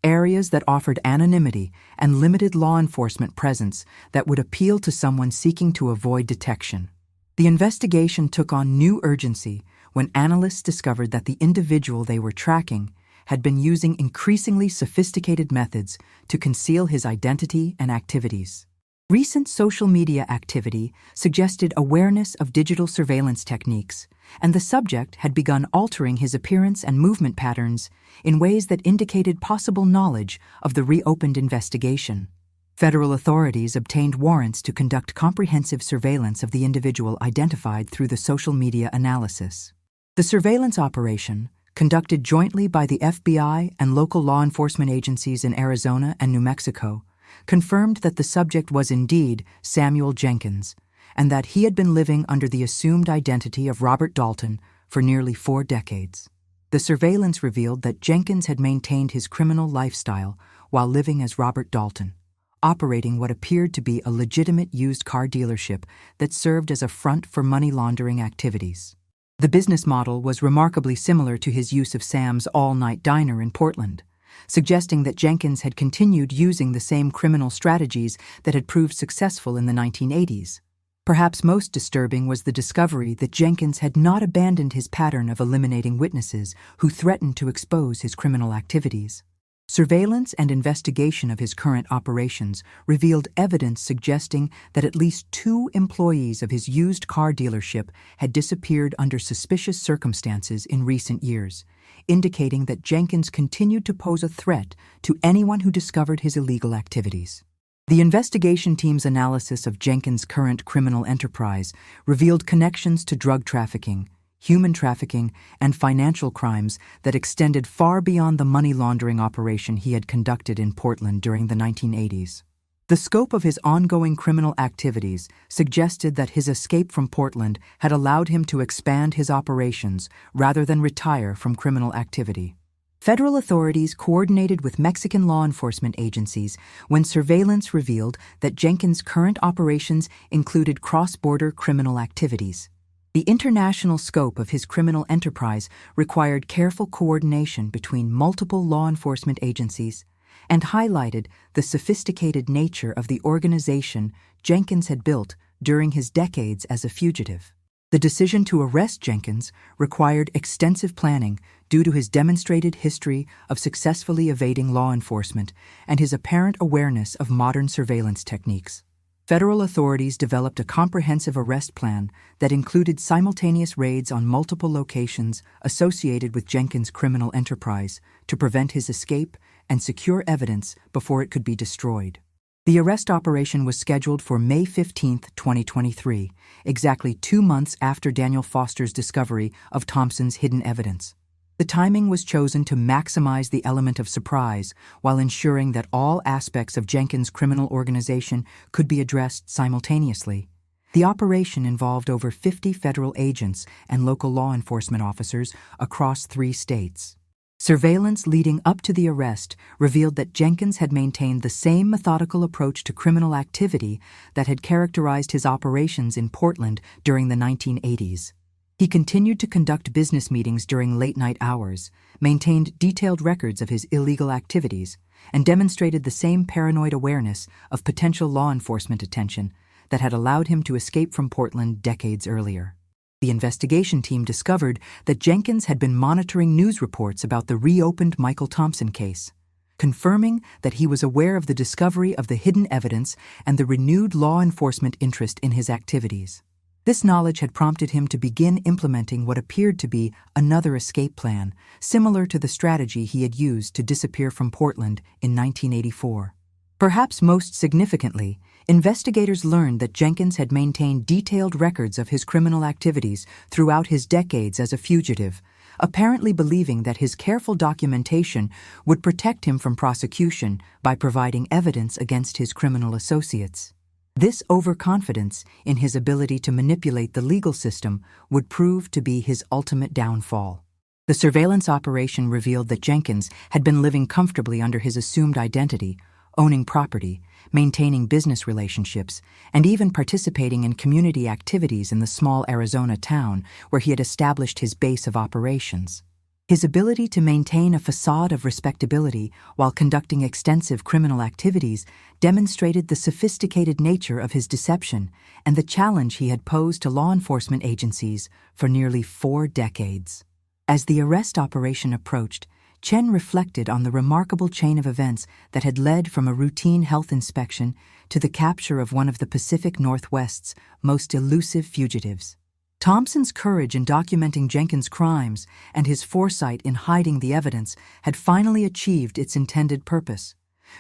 areas that offered anonymity and limited law enforcement presence that would appeal to someone seeking to avoid detection. The investigation took on new urgency when analysts discovered that the individual they were tracking had been using increasingly sophisticated methods to conceal his identity and activities. Recent social media activity suggested awareness of digital surveillance techniques, and the subject had begun altering his appearance and movement patterns in ways that indicated possible knowledge of the reopened investigation. Federal authorities obtained warrants to conduct comprehensive surveillance of the individual identified through the social media analysis. The surveillance operation, conducted jointly by the FBI and local law enforcement agencies in Arizona and New Mexico, confirmed that the subject was indeed Samuel Jenkins, and that he had been living under the assumed identity of Robert Dalton for nearly 4 decades. The surveillance revealed that Jenkins had maintained his criminal lifestyle while living as Robert Dalton, operating what appeared to be a legitimate used car dealership that served as a front for money laundering activities. The business model was remarkably similar to his use of Sam's all-night diner in Portland, suggesting that Jenkins had continued using the same criminal strategies that had proved successful in the 1980s. Perhaps most disturbing was the discovery that Jenkins had not abandoned his pattern of eliminating witnesses who threatened to expose his criminal activities. Surveillance and investigation of his current operations revealed evidence suggesting that at least 2 employees of his used car dealership had disappeared under suspicious circumstances in recent years, indicating that Jenkins continued to pose a threat to anyone who discovered his illegal activities. The investigation team's analysis of Jenkins' current criminal enterprise revealed connections to drug trafficking, human trafficking, and financial crimes that extended far beyond the money laundering operation he had conducted in Portland during the 1980s. The scope of his ongoing criminal activities suggested that his escape from Portland had allowed him to expand his operations rather than retire from criminal activity. Federal authorities coordinated with Mexican law enforcement agencies when surveillance revealed that Jenkins' current operations included cross-border criminal activities. The international scope of his criminal enterprise required careful coordination between multiple law enforcement agencies and highlighted the sophisticated nature of the organization Jenkins had built during his decades as a fugitive. The decision to arrest Jenkins required extensive planning due to his demonstrated history of successfully evading law enforcement and his apparent awareness of modern surveillance techniques. Federal authorities developed a comprehensive arrest plan that included simultaneous raids on multiple locations associated with Jenkins' criminal enterprise to prevent his escape and secure evidence before it could be destroyed. The arrest operation was scheduled for May 15, 2023, exactly 2 months after Daniel Foster's discovery of Thompson's hidden evidence. The timing was chosen to maximize the element of surprise while ensuring that all aspects of Jenkins' criminal organization could be addressed simultaneously. The operation involved over 50 federal agents and local law enforcement officers across 3 states. Surveillance leading up to the arrest revealed that Jenkins had maintained the same methodical approach to criminal activity that had characterized his operations in Portland during the 1980s. He continued to conduct business meetings during late-night hours, maintained detailed records of his illegal activities, and demonstrated the same paranoid awareness of potential law enforcement attention that had allowed him to escape from Portland decades earlier. The investigation team discovered that Jenkins had been monitoring news reports about the reopened Michael Thompson case, confirming that he was aware of the discovery of the hidden evidence and the renewed law enforcement interest in his activities. This knowledge had prompted him to begin implementing what appeared to be another escape plan, similar to the strategy he had used to disappear from Portland in 1984. Perhaps most significantly, investigators learned that Jenkins had maintained detailed records of his criminal activities throughout his decades as a fugitive, apparently believing that his careful documentation would protect him from prosecution by providing evidence against his criminal associates. This overconfidence in his ability to manipulate the legal system would prove to be his ultimate downfall. The surveillance operation revealed that Jenkins had been living comfortably under his assumed identity, owning property, maintaining business relationships, and even participating in community activities in the small Arizona town where he had established his base of operations. His ability to maintain a facade of respectability while conducting extensive criminal activities demonstrated the sophisticated nature of his deception and the challenge he had posed to law enforcement agencies for nearly 4 decades. As the arrest operation approached, Chen reflected on the remarkable chain of events that had led from a routine health inspection to the capture of one of the Pacific Northwest's most elusive fugitives. Thompson's courage in documenting Jenkins' crimes and his foresight in hiding the evidence had finally achieved its intended purpose,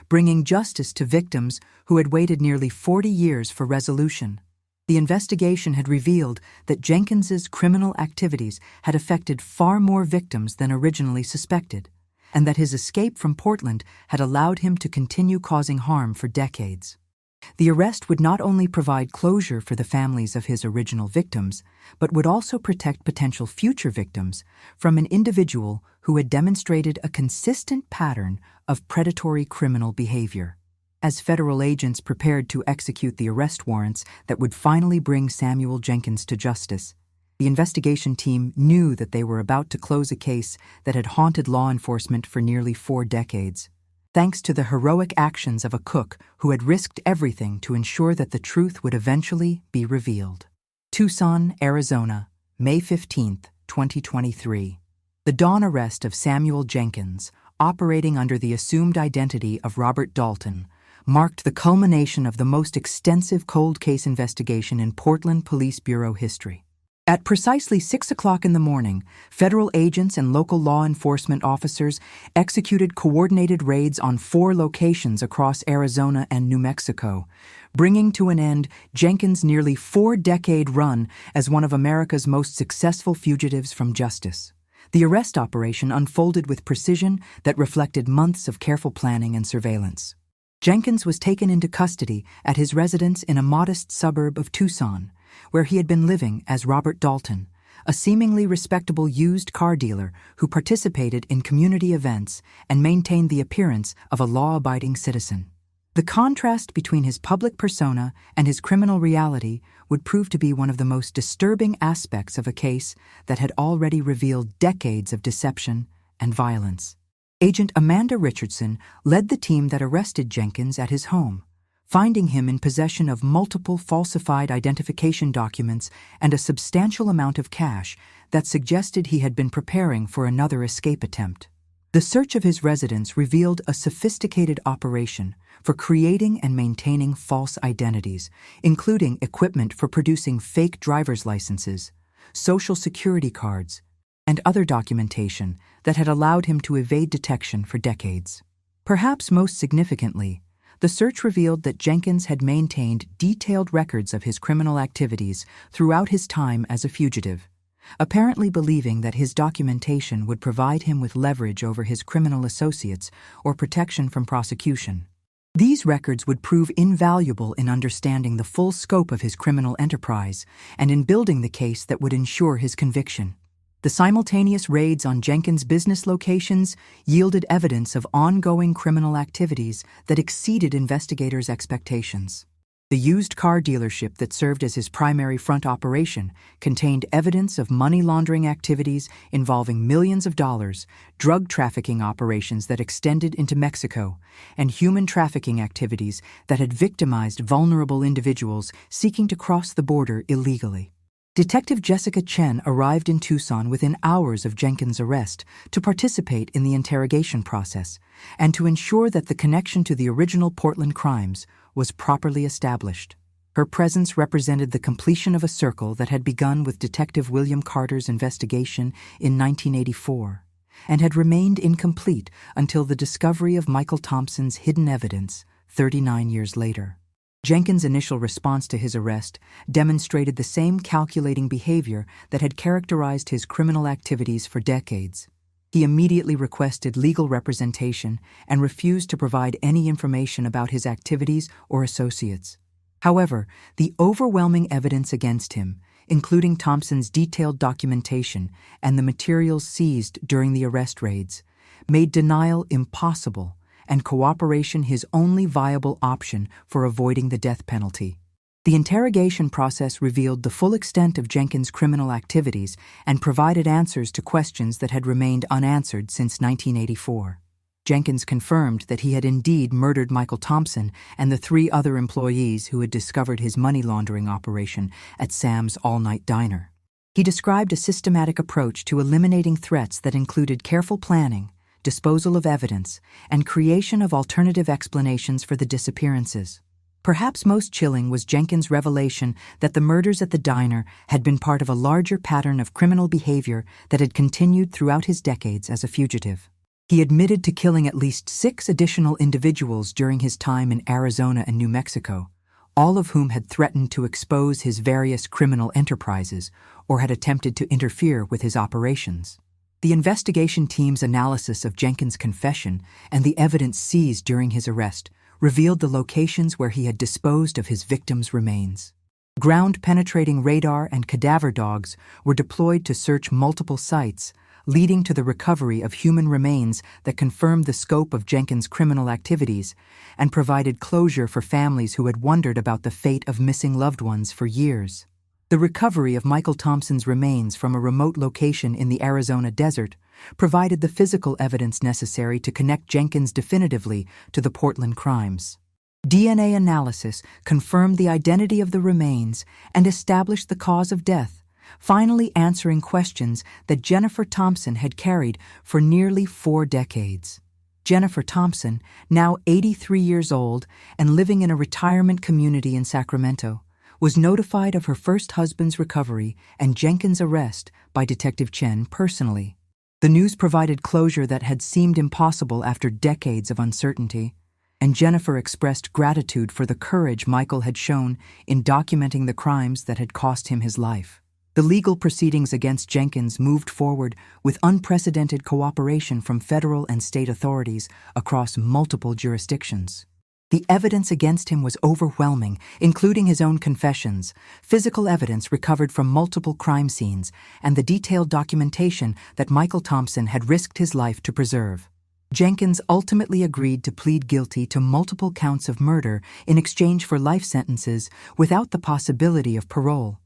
bringing justice to victims who had waited nearly 40 years for resolution. The investigation had revealed that Jenkins's criminal activities had affected far more victims than originally suspected, and that his escape from Portland had allowed him to continue causing harm for decades. The arrest would not only provide closure for the families of his original victims, but would also protect potential future victims from an individual who had demonstrated a consistent pattern of predatory criminal behavior. As federal agents prepared to execute the arrest warrants that would finally bring Samuel Jenkins to justice, the investigation team knew that they were about to close a case that had haunted law enforcement for nearly 4 decades. Thanks to the heroic actions of a cook who had risked everything to ensure that the truth would eventually be revealed. Tucson, Arizona, May 15, 2023. The dawn arrest of Samuel Jenkins, operating under the assumed identity of Robert Dalton, marked the culmination of the most extensive cold case investigation in Portland Police Bureau history. At precisely 6 o'clock in the morning, federal agents and local law enforcement officers executed coordinated raids on 4 locations across Arizona and New Mexico, bringing to an end Jenkins' nearly 4-decade run as one of America's most successful fugitives from justice. The arrest operation unfolded with precision that reflected months of careful planning and surveillance. Jenkins was taken into custody at his residence in a modest suburb of Tucson, where he had been living as Robert Dalton, a seemingly respectable used car dealer who participated in community events and maintained the appearance of a law-abiding citizen. The contrast between his public persona and his criminal reality would prove to be one of the most disturbing aspects of a case that had already revealed decades of deception and violence. Agent Amanda Richardson led the team that arrested Jenkins at his home, finding him in possession of multiple falsified identification documents and a substantial amount of cash that suggested he had been preparing for another escape attempt. The search of his residence revealed a sophisticated operation for creating and maintaining false identities, including equipment for producing fake driver's licenses, social security cards, and other documentation that had allowed him to evade detection for decades. Perhaps most significantly, the search revealed that Jenkins had maintained detailed records of his criminal activities throughout his time as a fugitive, apparently believing that his documentation would provide him with leverage over his criminal associates or protection from prosecution. These records would prove invaluable in understanding the full scope of his criminal enterprise and in building the case that would ensure his conviction. The simultaneous raids on Jenkins' business locations yielded evidence of ongoing criminal activities that exceeded investigators' expectations. The used car dealership that served as his primary front operation contained evidence of money laundering activities involving millions of dollars, drug trafficking operations that extended into Mexico, and human trafficking activities that had victimized vulnerable individuals seeking to cross the border illegally. Detective Jessica Chen arrived in Tucson within hours of Jenkins' arrest to participate in the interrogation process and to ensure that the connection to the original Portland crimes was properly established. Her presence represented the completion of a circle that had begun with Detective William Carter's investigation in 1984 and had remained incomplete until the discovery of Michael Thompson's hidden evidence 39 years later. Jenkins' initial response to his arrest demonstrated the same calculating behavior that had characterized his criminal activities for decades. He immediately requested legal representation and refused to provide any information about his activities or associates. However, the overwhelming evidence against him, including Thompson's detailed documentation and the materials seized during the arrest raids, made denial impossible and cooperation his only viable option for avoiding the death penalty. The interrogation process revealed the full extent of Jenkins' criminal activities and provided answers to questions that had remained unanswered since 1984. Jenkins confirmed that he had indeed murdered Michael Thompson and the 3 other employees who had discovered his money laundering operation at Sam's all-night diner. He described a systematic approach to eliminating threats that included careful planning, disposal of evidence, and creation of alternative explanations for the disappearances. Perhaps most chilling was Jenkins' revelation that the murders at the diner had been part of a larger pattern of criminal behavior that had continued throughout his decades as a fugitive. He admitted to killing at least 6 additional individuals during his time in Arizona and New Mexico, all of whom had threatened to expose his various criminal enterprises or had attempted to interfere with his operations. The investigation team's analysis of Jenkins' confession and the evidence seized during his arrest revealed the locations where he had disposed of his victims' remains. Ground-penetrating radar and cadaver dogs were deployed to search multiple sites, leading to the recovery of human remains that confirmed the scope of Jenkins' criminal activities and provided closure for families who had wondered about the fate of missing loved ones for years. The recovery of Michael Thompson's remains from a remote location in the Arizona desert provided the physical evidence necessary to connect Jenkins definitively to the Portland crimes. DNA analysis confirmed the identity of the remains and established the cause of death, finally answering questions that Jennifer Thompson had carried for nearly 4 decades. Jennifer Thompson, now 83 years old and living in a retirement community in Sacramento, was notified of her first husband's recovery and Jenkins' arrest by Detective Chen personally. The news provided closure that had seemed impossible after decades of uncertainty, and Jennifer expressed gratitude for the courage Michael had shown in documenting the crimes that had cost him his life. The legal proceedings against Jenkins moved forward with unprecedented cooperation from federal and state authorities across multiple jurisdictions. The evidence against him was overwhelming, including his own confessions, physical evidence recovered from multiple crime scenes, and the detailed documentation that Michael Thompson had risked his life to preserve. Jenkins ultimately agreed to plead guilty to multiple counts of murder in exchange for life sentences without the possibility of parole,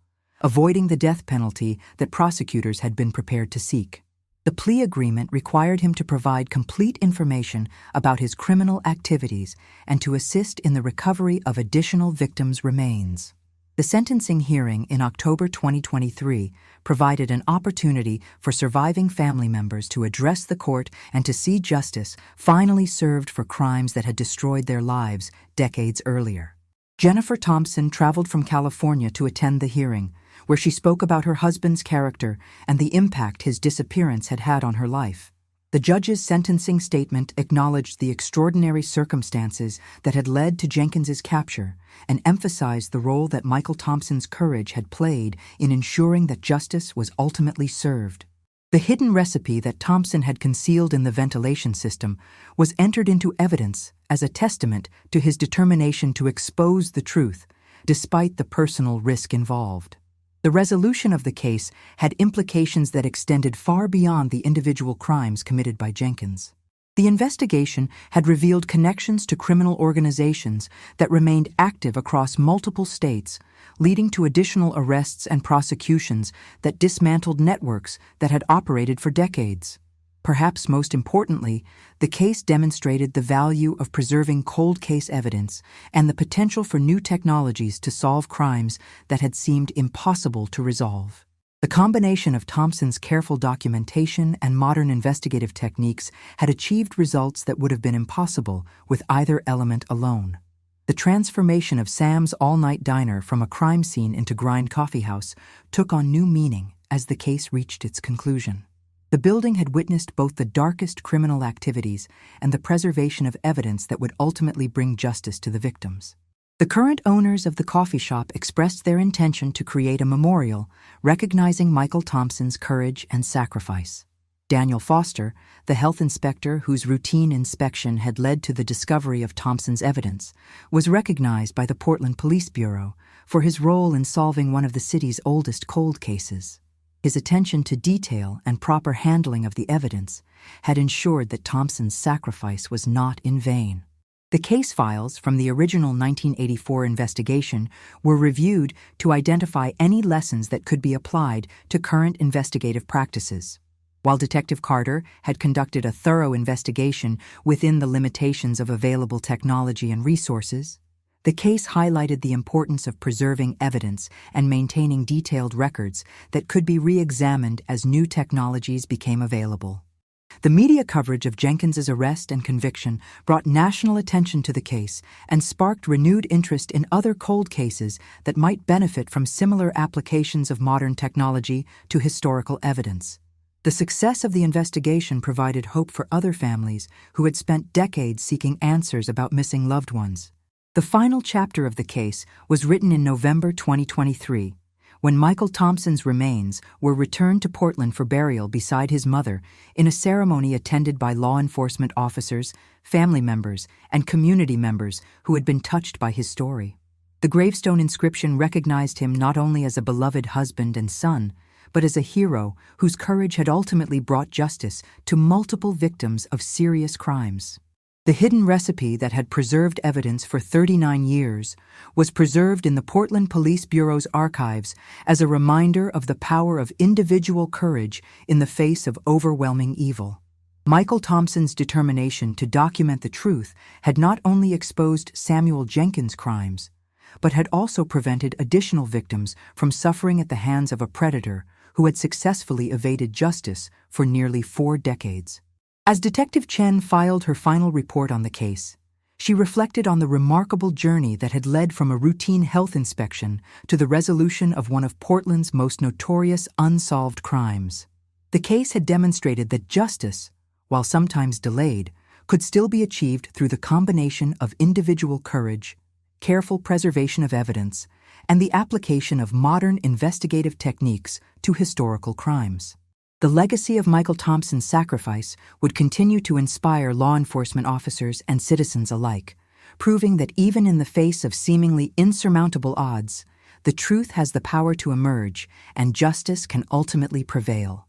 avoiding the death penalty that prosecutors had been prepared to seek. The plea agreement required him to provide complete information about his criminal activities and to assist in the recovery of additional victims' remains. The sentencing hearing in October 2023 provided an opportunity for surviving family members to address the court and to see justice finally served for crimes that had destroyed their lives decades earlier. Jennifer Thompson traveled from California to attend the hearing, where she spoke about her husband's character and the impact his disappearance had had on her life. The judge's sentencing statement acknowledged the extraordinary circumstances that had led to Jenkins's capture and emphasized the role that Michael Thompson's courage had played in ensuring that justice was ultimately served. The hidden recipe that Thompson had concealed in the ventilation system was entered into evidence as a testament to his determination to expose the truth, despite the personal risk involved. The resolution of the case had implications that extended far beyond the individual crimes committed by Jenkins. The investigation had revealed connections to criminal organizations that remained active across multiple states, leading to additional arrests and prosecutions that dismantled networks that had operated for decades. Perhaps most importantly, the case demonstrated the value of preserving cold case evidence and the potential for new technologies to solve crimes that had seemed impossible to resolve. The combination of Thompson's careful documentation and modern investigative techniques had achieved results that would have been impossible with either element alone. The transformation of Sam's all-night diner from a crime scene into Grind Coffee House took on new meaning as the case reached its conclusion. The building had witnessed both the darkest criminal activities and the preservation of evidence that would ultimately bring justice to the victims. The current owners of the coffee shop expressed their intention to create a memorial recognizing Michael Thompson's courage and sacrifice. Daniel Foster, the health inspector whose routine inspection had led to the discovery of Thompson's evidence, was recognized by the Portland Police Bureau for his role in solving one of the city's oldest cold cases. His attention to detail and proper handling of the evidence had ensured that Thompson's sacrifice was not in vain. The case files from the original 1984 investigation were reviewed to identify any lessons that could be applied to current investigative practices. While Detective Carter had conducted a thorough investigation within the limitations of available technology and resources, the case highlighted the importance of preserving evidence and maintaining detailed records that could be re-examined as new technologies became available. The media coverage of Jenkins's arrest and conviction brought national attention to the case and sparked renewed interest in other cold cases that might benefit from similar applications of modern technology to historical evidence. The success of the investigation provided hope for other families who had spent decades seeking answers about missing loved ones. The final chapter of the case was written in November 2023, when Michael Thompson's remains were returned to Portland for burial beside his mother in a ceremony attended by law enforcement officers, family members, and community members who had been touched by his story. The gravestone inscription recognized him not only as a beloved husband and son, but as a hero whose courage had ultimately brought justice to multiple victims of serious crimes. The hidden recipe that had preserved evidence for 39 years was preserved in the Portland Police Bureau's archives as a reminder of the power of individual courage in the face of overwhelming evil. Michael Thompson's determination to document the truth had not only exposed Samuel Jenkins' crimes, but had also prevented additional victims from suffering at the hands of a predator who had successfully evaded justice for nearly 4 decades. As Detective Chen filed her final report on the case, she reflected on the remarkable journey that had led from a routine health inspection to the resolution of one of Portland's most notorious unsolved crimes. The case had demonstrated that justice, while sometimes delayed, could still be achieved through the combination of individual courage, careful preservation of evidence, and the application of modern investigative techniques to historical crimes. The legacy of Michael Thompson's sacrifice would continue to inspire law enforcement officers and citizens alike, proving that even in the face of seemingly insurmountable odds, the truth has the power to emerge and justice can ultimately prevail.